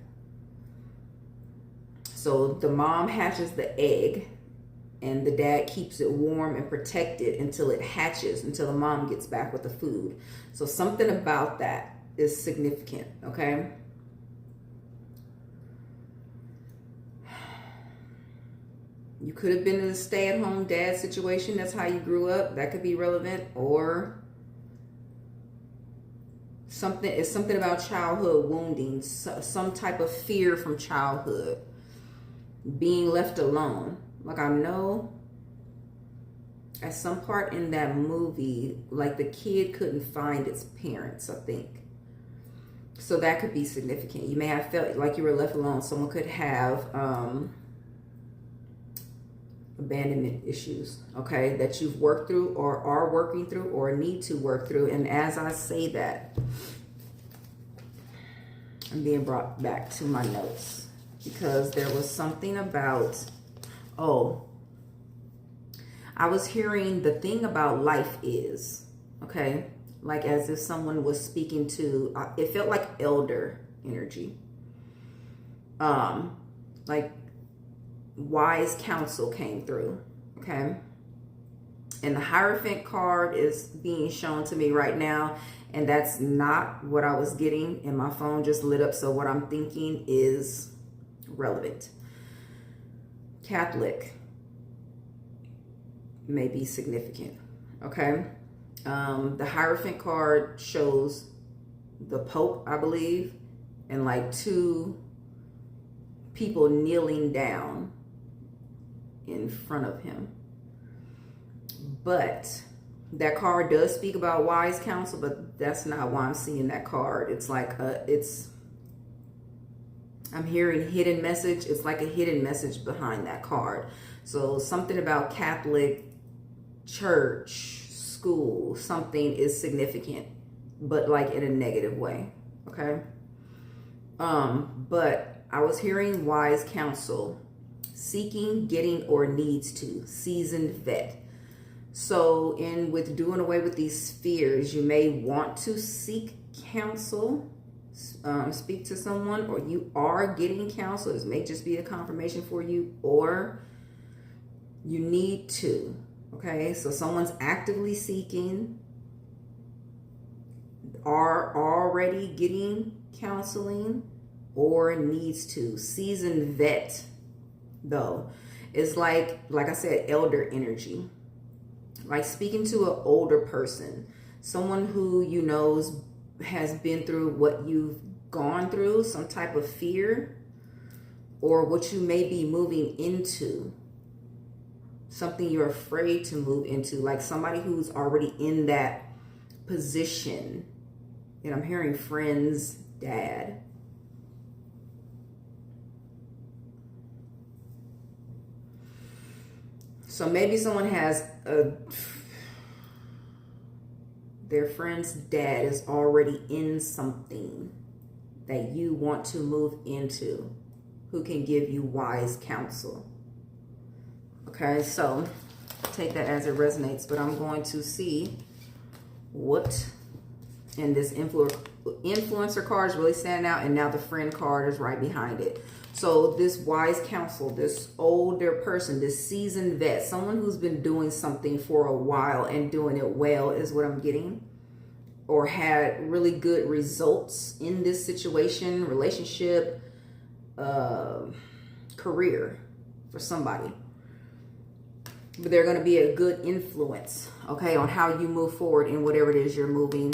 So the mom hatches the egg, and the dad keeps it warm and protected until it hatches, until the mom gets back with the food. So something about that is significant, okay? You could have been in a stay-at-home dad situation. That's how you grew up. That could be relevant. Or something about childhood wounding, some type of fear from childhood, being left alone. Like, I know at some part in that movie, like, the kid couldn't find its parents, I think. So that could be significant. You may have felt like you were left alone. Someone could have abandonment issues, okay, that you've worked through or are working through or need to work through. And as I say that, I'm being brought back to my notes because there was something about, I was hearing the thing about life is, okay, like as if someone was speaking to, it felt like elder energy. Like wise counsel came through, okay? And the Hierophant card is being shown to me right now, and that's not what I was getting, and my phone just lit up, so what I'm thinking is relevant. Catholic may be significant, okay? The Hierophant card shows the Pope, I believe, and like two people kneeling down in front of him. But that card does speak about wise counsel, but that's not why I'm seeing that card. It's like I'm hearing hidden message. It's like a hidden message behind that card. So something about Catholic church, school, something is significant, but like in a negative way, okay? But I was hearing wise counsel, seeking, getting, or needs to, seasoned vet. So with doing away with these fears, you may want to seek counsel, speak to someone, or you are getting counsel. This may just be a confirmation for you, or you need to, okay? So someone's actively seeking, are already getting counseling, or needs to. Seasoned vet, though, is like I said, elder energy. Like speaking to an older person, someone who you know has been through what you've gone through, some type of fear, or what you may be moving into, something you're afraid to move into, like somebody who's already in that position. And I'm hearing friend's dad. So maybe someone has their friend's dad is already in something that you want to move into, who can give you wise counsel. Okay, so take that as it resonates, but I'm going to see what in this influencer card is really standing out, and now the friend card is right behind it. So this wise counsel, this older person, this seasoned vet, someone who's been doing something for a while and doing it well is what I'm getting, or had really good results in this situation, relationship, career for somebody. But they're going to be a good influence, okay, on how you move forward in whatever it is you're moving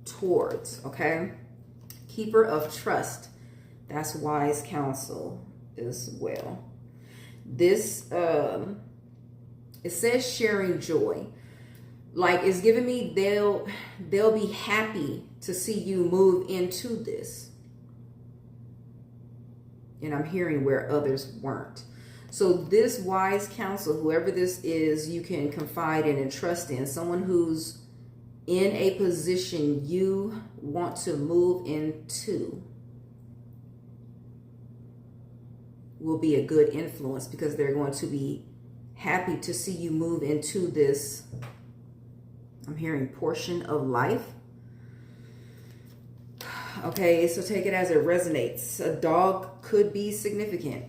towards, okay? Keeper of trust. That's wise counsel as well. This, it says sharing joy. Like it's giving me they'll be happy to see you move into this. And I'm hearing where others weren't. So this wise counsel, whoever this is, you can confide in and trust in. Someone who's in a position you want to move into will be a good influence, because they're going to be happy to see you move into this, I'm hearing, portion of life. Okay, so take it as it resonates. A dog could be significant,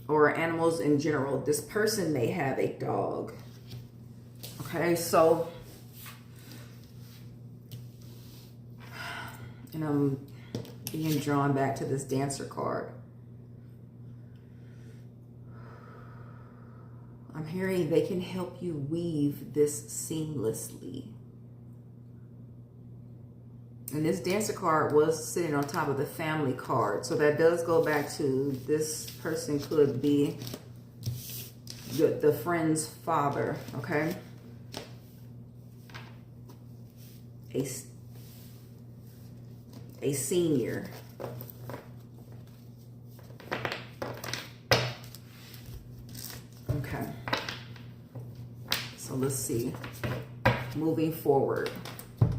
or animals in general. This person may have a dog. Okay, so, and I'm being drawn back to this Dancer card. I'm hearing they can help you weave this seamlessly. And this Dancer card was sitting on top of the Family card. So that does go back to this person could be the friend's father, okay? A senior. Okay. So let's see. Moving forward.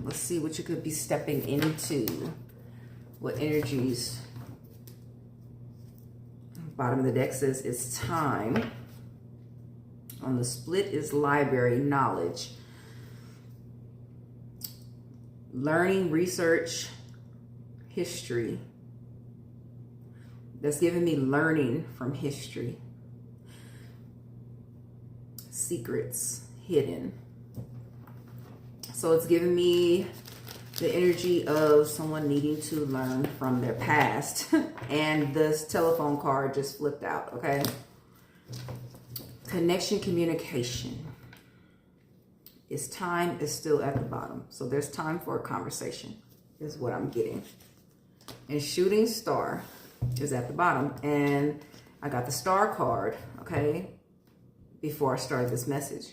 Let's see what you could be stepping into. What energies. Bottom of the deck says it's time. On the split is library, knowledge. Learning, research, history. That's giving me learning from history. Secrets, hidden. So it's giving me the energy of someone needing to learn from their past. And this telephone card just flipped out, okay? Connection, communication. It's time is still at the bottom. So there's time for a conversation is what I'm getting. And shooting star is at the bottom. And I got the star card, okay, before I started this message.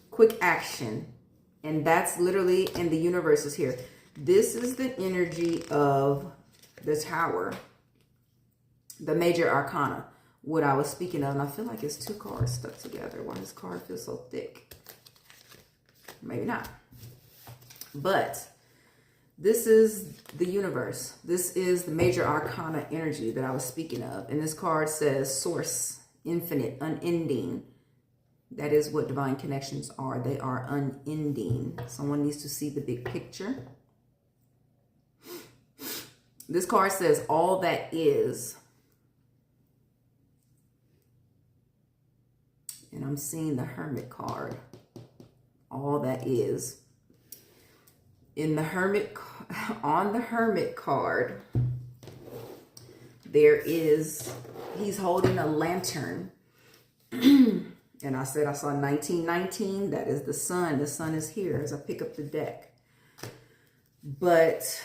Quick action. And that's literally, and the universe is here. This is the energy of the Tower, the major arcana, what I was speaking of. And I feel like it's two cards stuck together. Why does this card feel so thick? Maybe not. But this is the universe. This is the major arcana energy that I was speaking of. And this card says source, infinite, unending. That is what divine connections are. They are unending. Someone needs to see the big picture. This card says all that is. And I'm seeing the Hermit card. All that is. In the Hermit, on the Hermit card, there is, he's holding a lantern. And I said I saw 1919. That is the sun. The sun is here as I pick up the deck. But,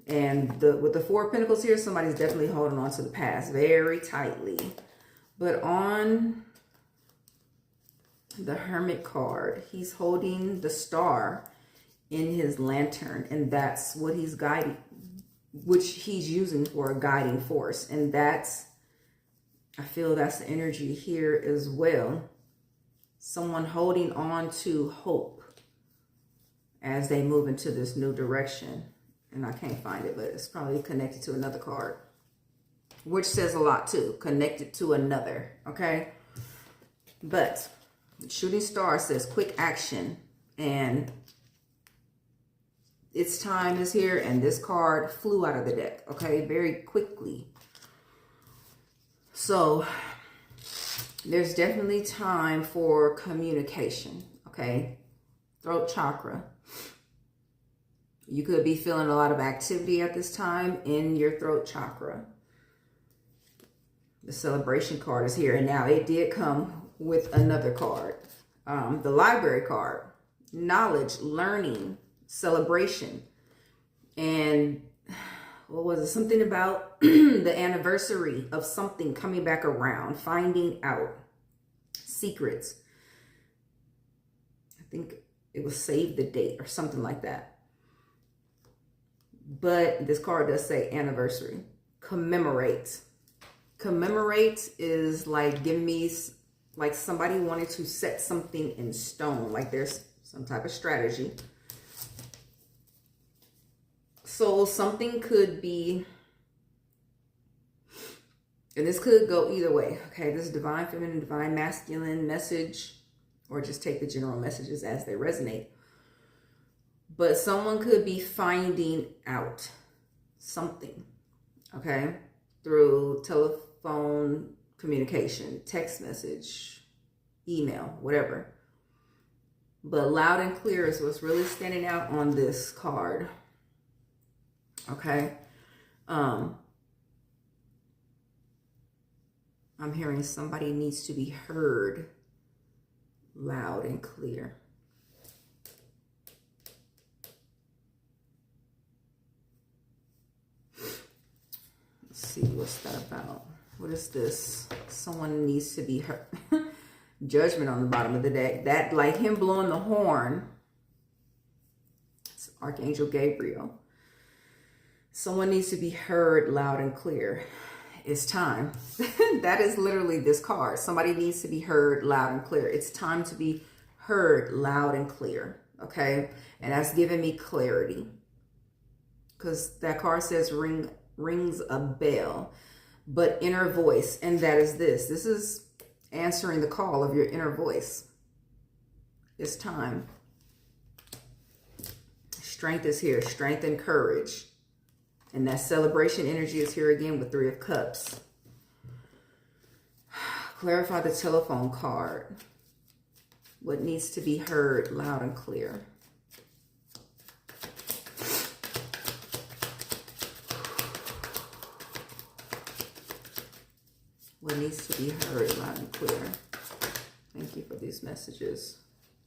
and with the Four of Pentacles here, somebody's definitely holding on to the past very tightly. But on the Hermit card, he's holding the star in his lantern. And that's what he's guiding, which he's using for a guiding force. And that's, I feel that's the energy here as well. Someone holding on to hope as they move into this new direction. And I can't find it, but it's probably connected to another card, which says a lot too. Connected to another, okay? But the shooting star says quick action, and its time is here, and this card flew out of the deck, okay? Very quickly. So there's definitely time for communication, okay? Throat chakra. You could be feeling a lot of activity at this time in your throat chakra. The celebration card is here. And now it did come with another card. The library card. Knowledge, learning, celebration. And what was it? Something about the anniversary of something coming back around. Finding out. Secrets. I think it was save the date or something like that. But this card does say anniversary. Commemorate. Commemorate is like giving me, like somebody wanted to set something in stone. Like there's some type of strategy. So something could be, and this could go either way. Okay, this is divine feminine, divine masculine message, or just take the general messages as they resonate. But someone could be finding out something, okay, through telephone communication, text message, email, whatever. But loud and clear is what's really standing out on this card, okay? I'm hearing somebody needs to be heard loud and clear. Let's see, what's that about? What is this? Someone needs to be heard. Judgment on the bottom of the deck. That, like him blowing the horn. It's Archangel Gabriel. Someone needs to be heard loud and clear. It's time. That is literally this card. Somebody needs to be heard loud and clear. It's time to be heard loud and clear. Okay? And that's giving me clarity. Because that card says rings a bell. But inner voice. And that is this. This is answering the call of your inner voice. It's time. Strength is here. Strength and courage. And that celebration energy is here again with 3 of Cups. Clarify the telephone card. What needs to be heard loud and clear. What needs to be heard loud and clear. Thank you for these messages.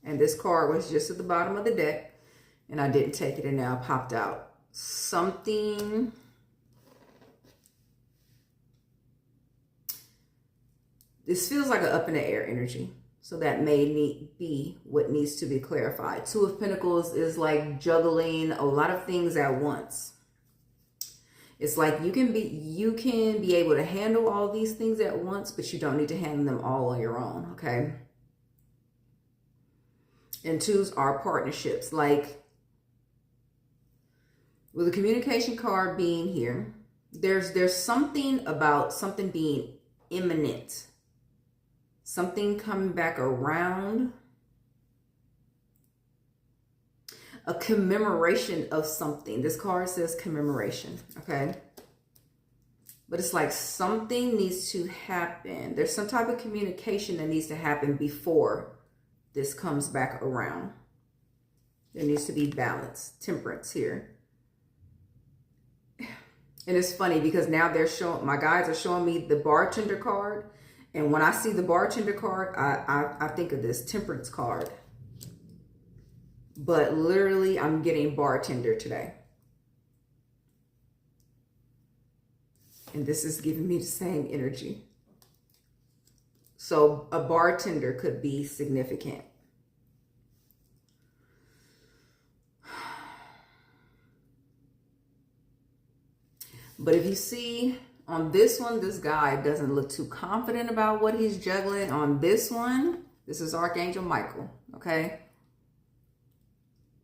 And this card was just at the bottom of the deck. And I didn't take it and now it popped out. Something. This feels like an up in the air energy. So that may be what needs to be clarified. 2 of Pentacles is like juggling a lot of things at once. It's like you can be able to handle all these things at once, but you don't need to handle them all on your own, okay? And 2s are partnerships. Like with the communication card being here, there's something about something being imminent. Something coming back around. A commemoration of something. This card says commemoration, okay? But it's like something needs to happen. There's some type of communication that needs to happen before this comes back around. There needs to be balance, temperance here. And it's funny because now they're showing, my guides are showing me the bartender card. And when I see the bartender card, I think of this temperance card. But literally, I'm getting bartender today. And this is giving me the same energy. So a bartender could be significant. But if you see on this one, this guy doesn't look too confident about what he's juggling. On this one, this is Archangel Michael, okay?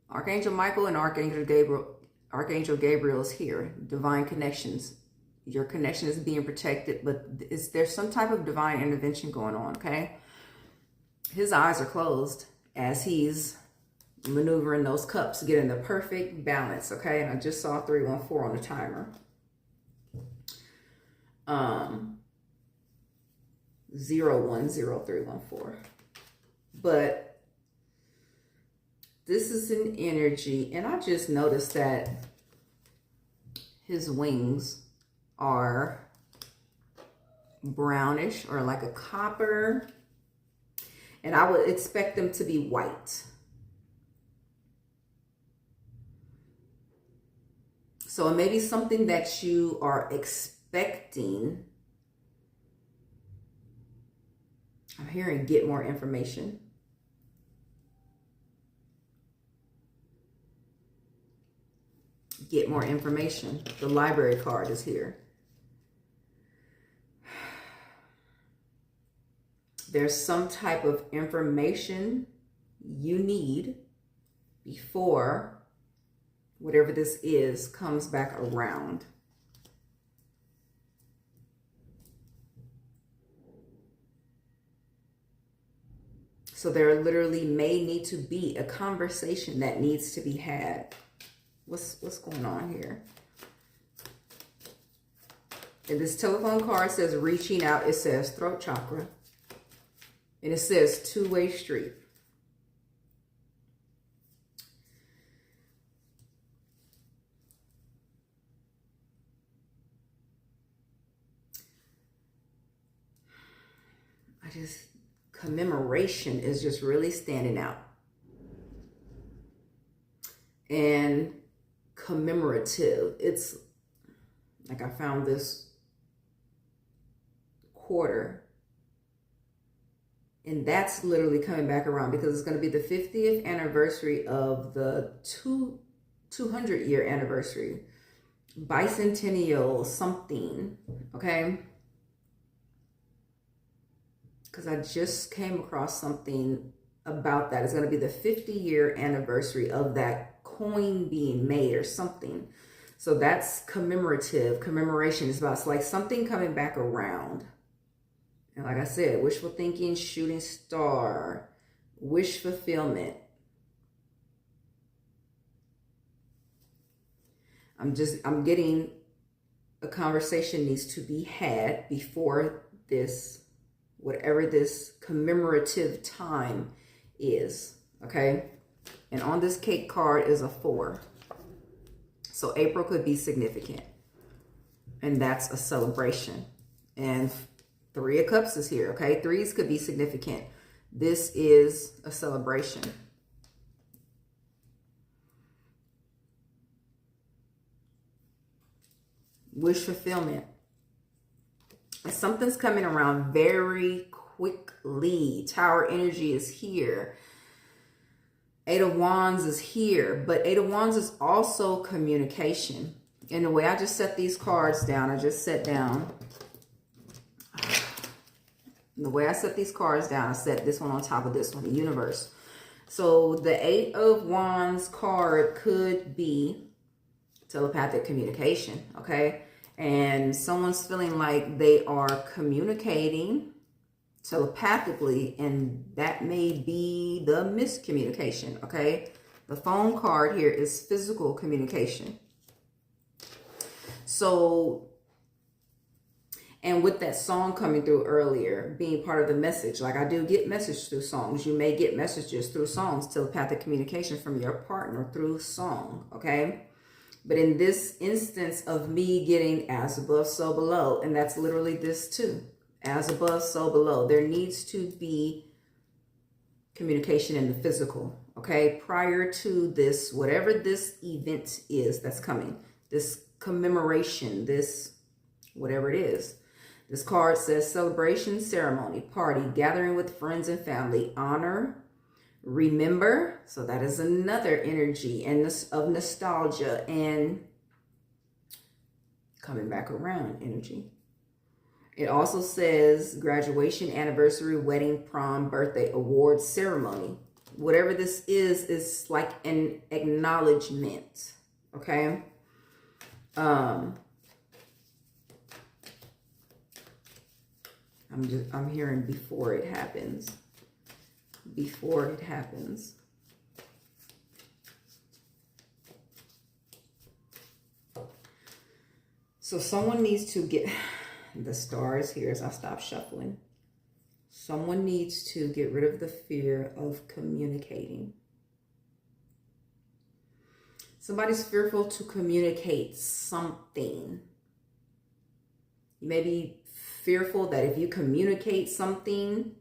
Archangel Michael and Archangel Gabriel. Archangel Gabriel is here. Divine connections. Your connection is being protected, but there's some type of divine intervention going on, okay? His eyes are closed as he's maneuvering those cups, getting the perfect balance, okay? And I just saw 314 on the timer. 010314. But this is an energy, and I just noticed that his wings are brownish or like a copper, and I would expect them to be white. So it may be something that you are expecting. I'm hearing get more information. Get more information. The library card is here. There's some type of information you need before whatever this is comes back around. So there literally may need to be a conversation that needs to be had. What's going on here? And this telephone card says reaching out. It says throat chakra. And it says two-way street. commemoration is just really standing out. And commemorative, it's like I found this quarter, and that's literally coming back around because it's going to be the 50th anniversary of the 200-year anniversary, bicentennial something, okay? Because I just came across something about that. It's going to be the 50-year anniversary of that coin being made or something. So that's commemorative. Commemoration is about, it's like something coming back around. And like I said, wishful thinking, shooting star, wish fulfillment. I'm getting a conversation needs to be had before this, whatever this commemorative time is, okay? And on this cake card is a 4. So April could be significant. And that's a celebration. And 3 of Cups is here, okay? 3s could be significant. This is a celebration. Wish fulfillment. And something's coming around very quickly. Tower energy is here. 8 of Wands is here. But 8 of Wands is also communication. And the way I just set these cards down, I just set down. The way I set these cards down, I set this one on top of this one, the universe. So the 8 of Wands card could be telepathic communication, okay? And someone's feeling like they are communicating telepathically, and that may be the miscommunication, okay? The phone card here is physical communication. So, and with that song coming through earlier, being part of the message, like I do get messages through songs. You may get messages through songs, telepathic communication from your partner through song, okay? But in this instance of me getting as above, so below, and that's literally this too. As above, so below. There needs to be communication in the physical, okay? Prior to this, whatever this event is that's coming, this commemoration, this, whatever it is. This card says celebration, ceremony, party, gathering with friends and family, honor, remember. So that is another energy and this of nostalgia and coming back around energy. It also says graduation, anniversary, wedding, prom, birthday, award, ceremony. Whatever this is like an acknowledgement, okay? I'm hearing before it happens. Before it happens. So someone needs to get the stars here as I stop shuffling. Someone needs to get rid of the fear of communicating. Somebody's fearful to communicate something. You may be fearful that if you communicate something,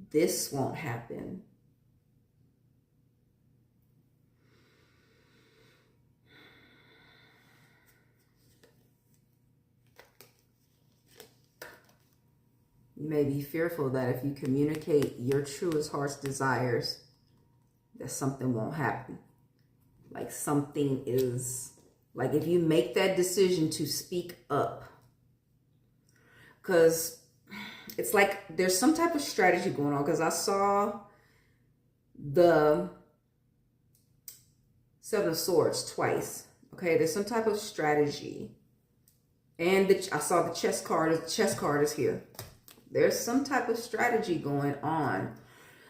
this won't happen. You may be fearful that if you communicate your truest heart's desires, that something won't happen. Like something is, like if you make that decision to speak up, because it's like there's some type of strategy going on, because I saw the 7 of Swords twice. Okay, there's some type of strategy. And I saw the chess card. The chess card is here. There's some type of strategy going on.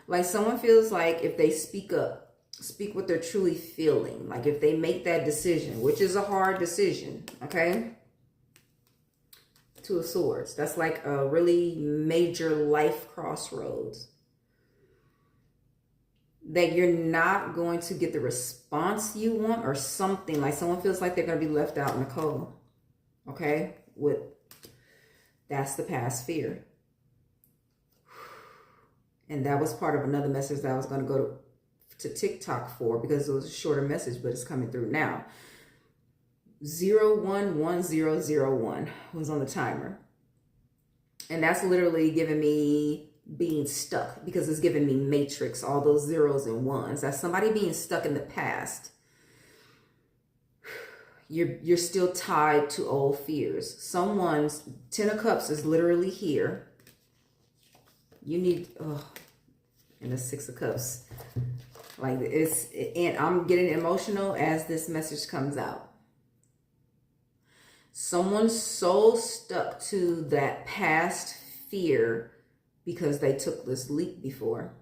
Like someone feels like if they speak up, speak what they're truly feeling. Like if they make that decision, which is a hard decision, okay? 2 of Swords. That's like a really major life crossroads. That you're not going to get the response you want or something. Like someone feels like they're going to be left out in the cold. Okay? With That's the past fear. And that was part of another message that I was going to go to TikTok for, because it was a shorter message, but it's coming through now. 011001 was on the timer. And that's literally giving me being stuck, because it's giving me matrix, all those zeros and ones. That's somebody being stuck in the past. You're still tied to old fears. Someone's 10 of Cups is literally here. You need, and the 6 of Cups. Like and I'm getting emotional as this message comes out. Someone's so stuck to that past fear because they took this leap before.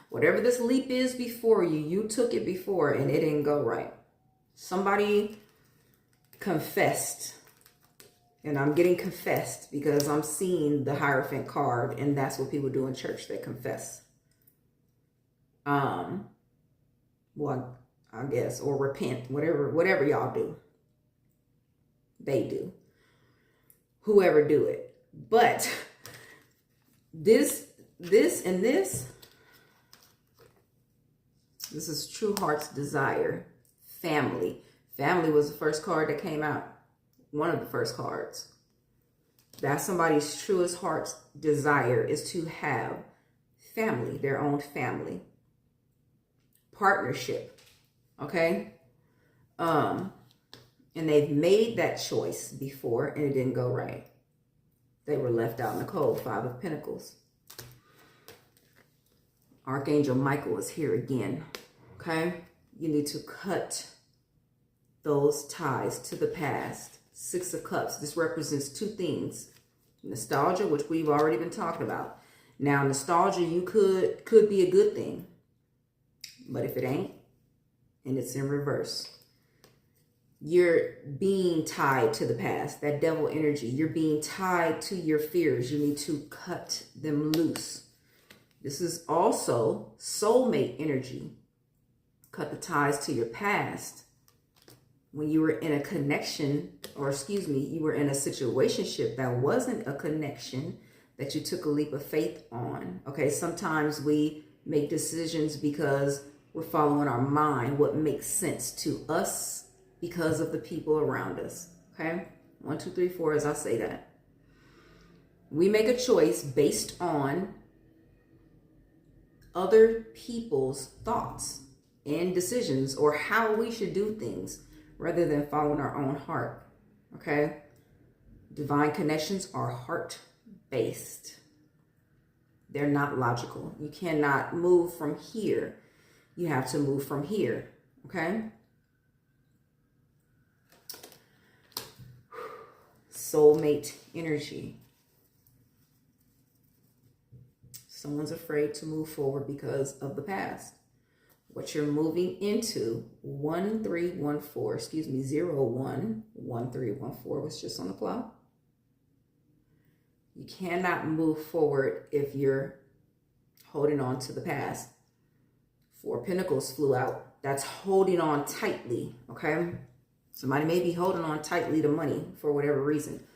Whatever this leap is before you, you took it before and it didn't go right. Somebody confessed. And I'm getting confessed because I'm seeing the Hierophant card, and that's what people do in church. They confess. Well, I guess, or repent, whatever y'all do. They do. Whoever do it. But this is true heart's desire. Family. Family was the first card that came out. One of the first cards. That's somebody's truest heart's desire, is to have family, their own family. Partnership. Okay? And they've made that choice before and it didn't go right. They were left out in the cold. 5 of Pentacles. Archangel Michael is here again. Okay? You need to cut those ties to the past. 6 of Cups. This represents 2 things. Nostalgia, which we've already been talking about. Now, nostalgia, you could be a good thing. But if it ain't, and it's in reverse, you're being tied to the past. That devil energy. You're being tied to your fears. You need to cut them loose. This is also soulmate energy. Cut the ties to your past. When you were in a connection, or excuse me, you were in a situationship that wasn't a connection, that you took a leap of faith on. Okay, sometimes we make decisions because we're following our mind, what makes sense to us because of the people around us. Okay, 1, 2, 3, 4, as I say that. We make a choice based on other people's thoughts and decisions, or how we should do things, rather than following our own heart. Okay? Divine connections are heart-based. They're not logical. You cannot move from here. You have to move from here. Okay? Soulmate energy. Someone's afraid to move forward because of the past. What you're moving into, 011314 was just on the clock. You cannot move forward if you're holding on to the past. 4 Pentacles flew out. That's holding on tightly, okay? Somebody may be holding on tightly to money for whatever reason,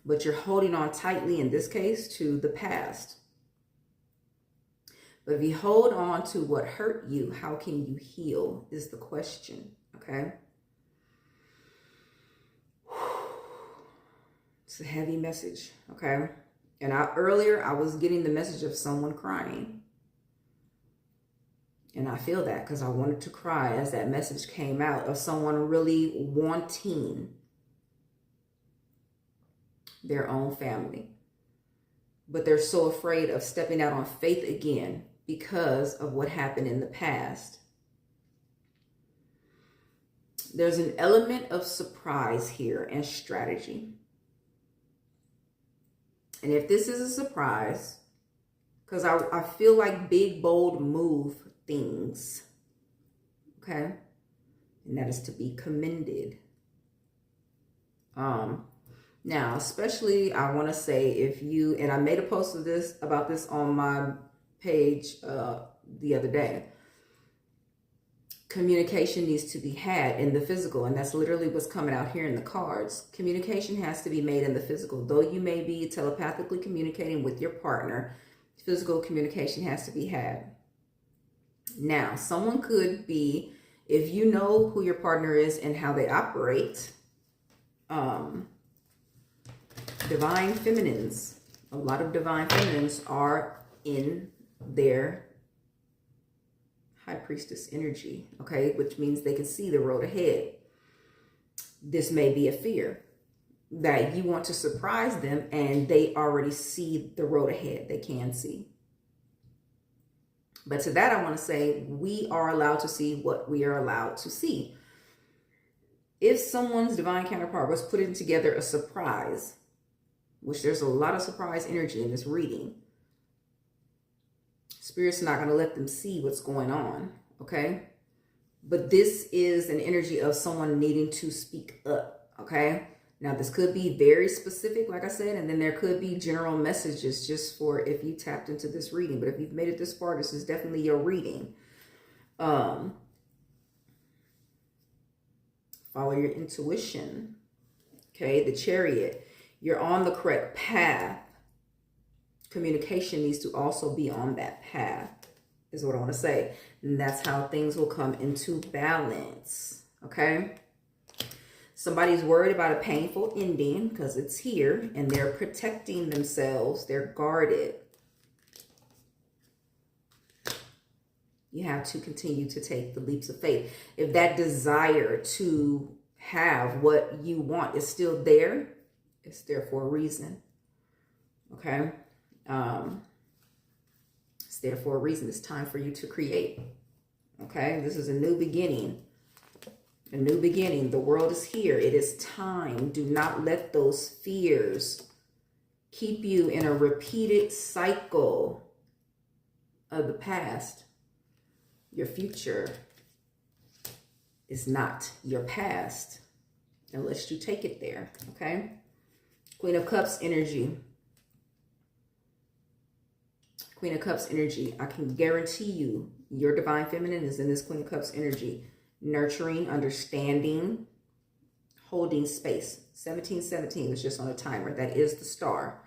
but you're holding on tightly, in this case, to the past. But if you hold on to what hurt you, how can you heal is the question, okay? It's a heavy message, okay? And earlier I was getting the message of someone crying. And I feel that because I wanted to cry as that message came out, of someone really wanting their own family. But they're so afraid of stepping out on faith again because of what happened in the past. There's an element of surprise here and strategy. And if this is a surprise, because I feel like big, bold move things, okay? And that is to be commended. Now, especially, I want to say, if you, and I made a post of this, about this on my page the other day. communication needs to be had in the physical, and that's literally what's coming out here in the cards. Communication has to be made in the physical. Though you may be telepathically communicating with your partner, physical communication has to be had. Now, someone could be, if you know who your partner is and how they operate, divine feminines. A lot of divine feminines are in their high priestess energy, okay, which means they can see the road ahead. This may be a fear that you want to surprise them and they already see the road ahead. They can see. But to that, I want to say we are allowed to see what we are allowed to see. If someone's divine counterpart was putting together a surprise, which there's a lot of surprise energy in this reading, Spirit's not going to let them see what's going on, okay? But this is an energy of someone needing to speak up, okay? Now, this could be very specific, like I said, and then there could be general messages just for if you tapped into this reading. But if you've made it this far, this is definitely your reading. Follow your intuition, okay? The Chariot, you're on the correct path. Communication needs to also be on that path, is what I want to say. And that's how things will come into balance, okay? Somebody's worried about a painful ending because it's here and they're protecting themselves. They're guarded. You have to continue to take the leaps of faith. If that desire to have what you want is still there, it's there for a reason, okay? It's there for a reason. It's time for you to create, okay? This is a new beginning. A new beginning. The world is here. It is time. Do not let those fears keep you in a repeated cycle of the past. Your future is not your past unless you take it there, okay? Queen of Cups energy. Queen of Cups energy. I can guarantee you your divine feminine is in this Queen of Cups energy. Nurturing, understanding, holding space. 1717 is just on a timer. That is the star.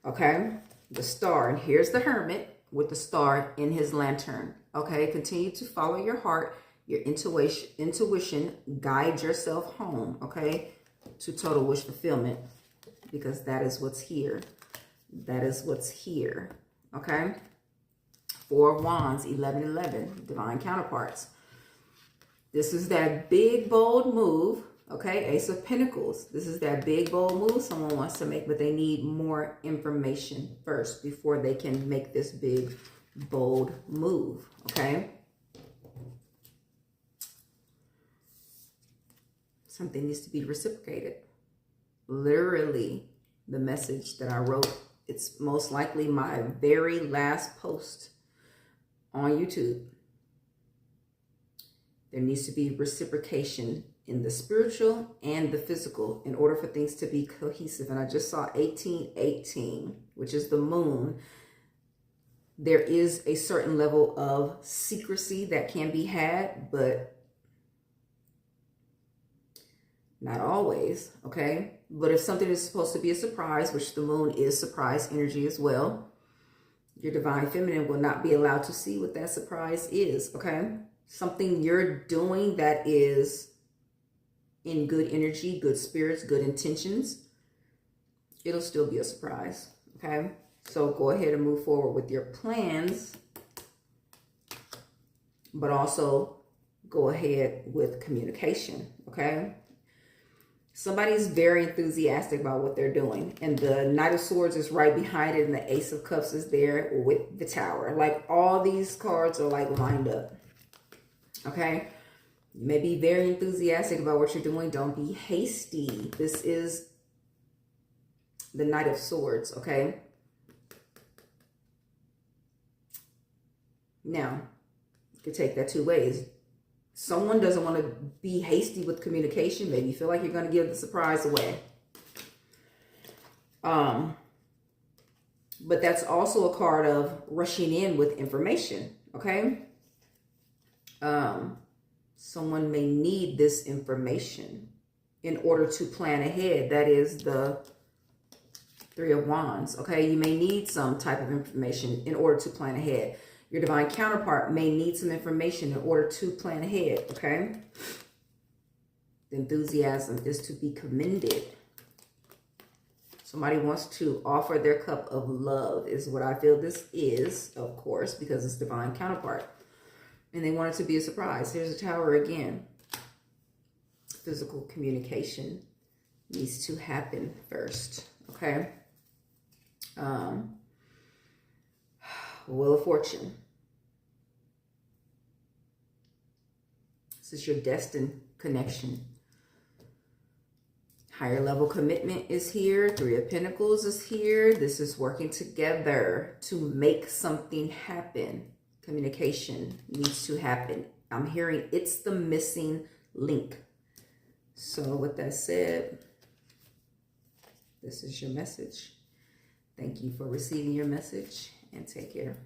Okay? The star. And here's the Hermit with the star in his lantern. Okay? Continue to follow your heart, your intuition. Guide yourself home. Okay? To total wish fulfillment. Because that is what's here. That is what's here. Okay? Four of Wands, 1111. Divine counterparts. This is that big, bold move, okay? Ace of Pentacles. This is that big, bold move someone wants to make, but they need more information first before they can make this big, bold move, okay? Something needs to be reciprocated. Literally, the message that I wrote, it's most likely my very last post on YouTube. There needs to be reciprocation in the spiritual and the physical in order for things to be cohesive. And I just saw 1818, which is the moon. There is a certain level of secrecy that can be had, but not always, okay? But if something is supposed to be a surprise, which the moon is surprise energy as well, your divine feminine will not be allowed to see what that surprise is, okay? Something you're doing that is in good energy, good spirits, good intentions, it'll still be a surprise, okay? So go ahead and move forward with your plans, but also go ahead with communication, okay? Somebody's very enthusiastic about what they're doing, and the Knight of Swords is right behind it, and the Ace of Cups is there with the Tower. Like, all these cards are like lined up. Okay, you may be very enthusiastic about what you're doing. Don't be hasty. This is the Knight of Swords, okay? Now, you could take that two ways. Someone doesn't want to be hasty with communication. Maybe you feel like you're going to give the surprise away. But that's also a card of rushing in with information, okay? Someone may need this information in order to plan ahead. That is the Three of Wands. Okay, you may need some type of information in order to plan ahead. Your divine counterpart may need some information in order to plan ahead. Okay, the enthusiasm is to be commended. Somebody wants to offer their cup of love is what I feel this is, of course, because it's divine counterpart. And they want it to be a surprise. Here's a Tower again. Physical communication needs to happen first. Okay. Wheel of Fortune. This is your destined connection. Higher level commitment is here. Three of Pentacles is here. This is working together to make something happen. Communication needs to happen. I'm hearing it's the missing link. So with that said, this is your message. Thank you for receiving your message and take care.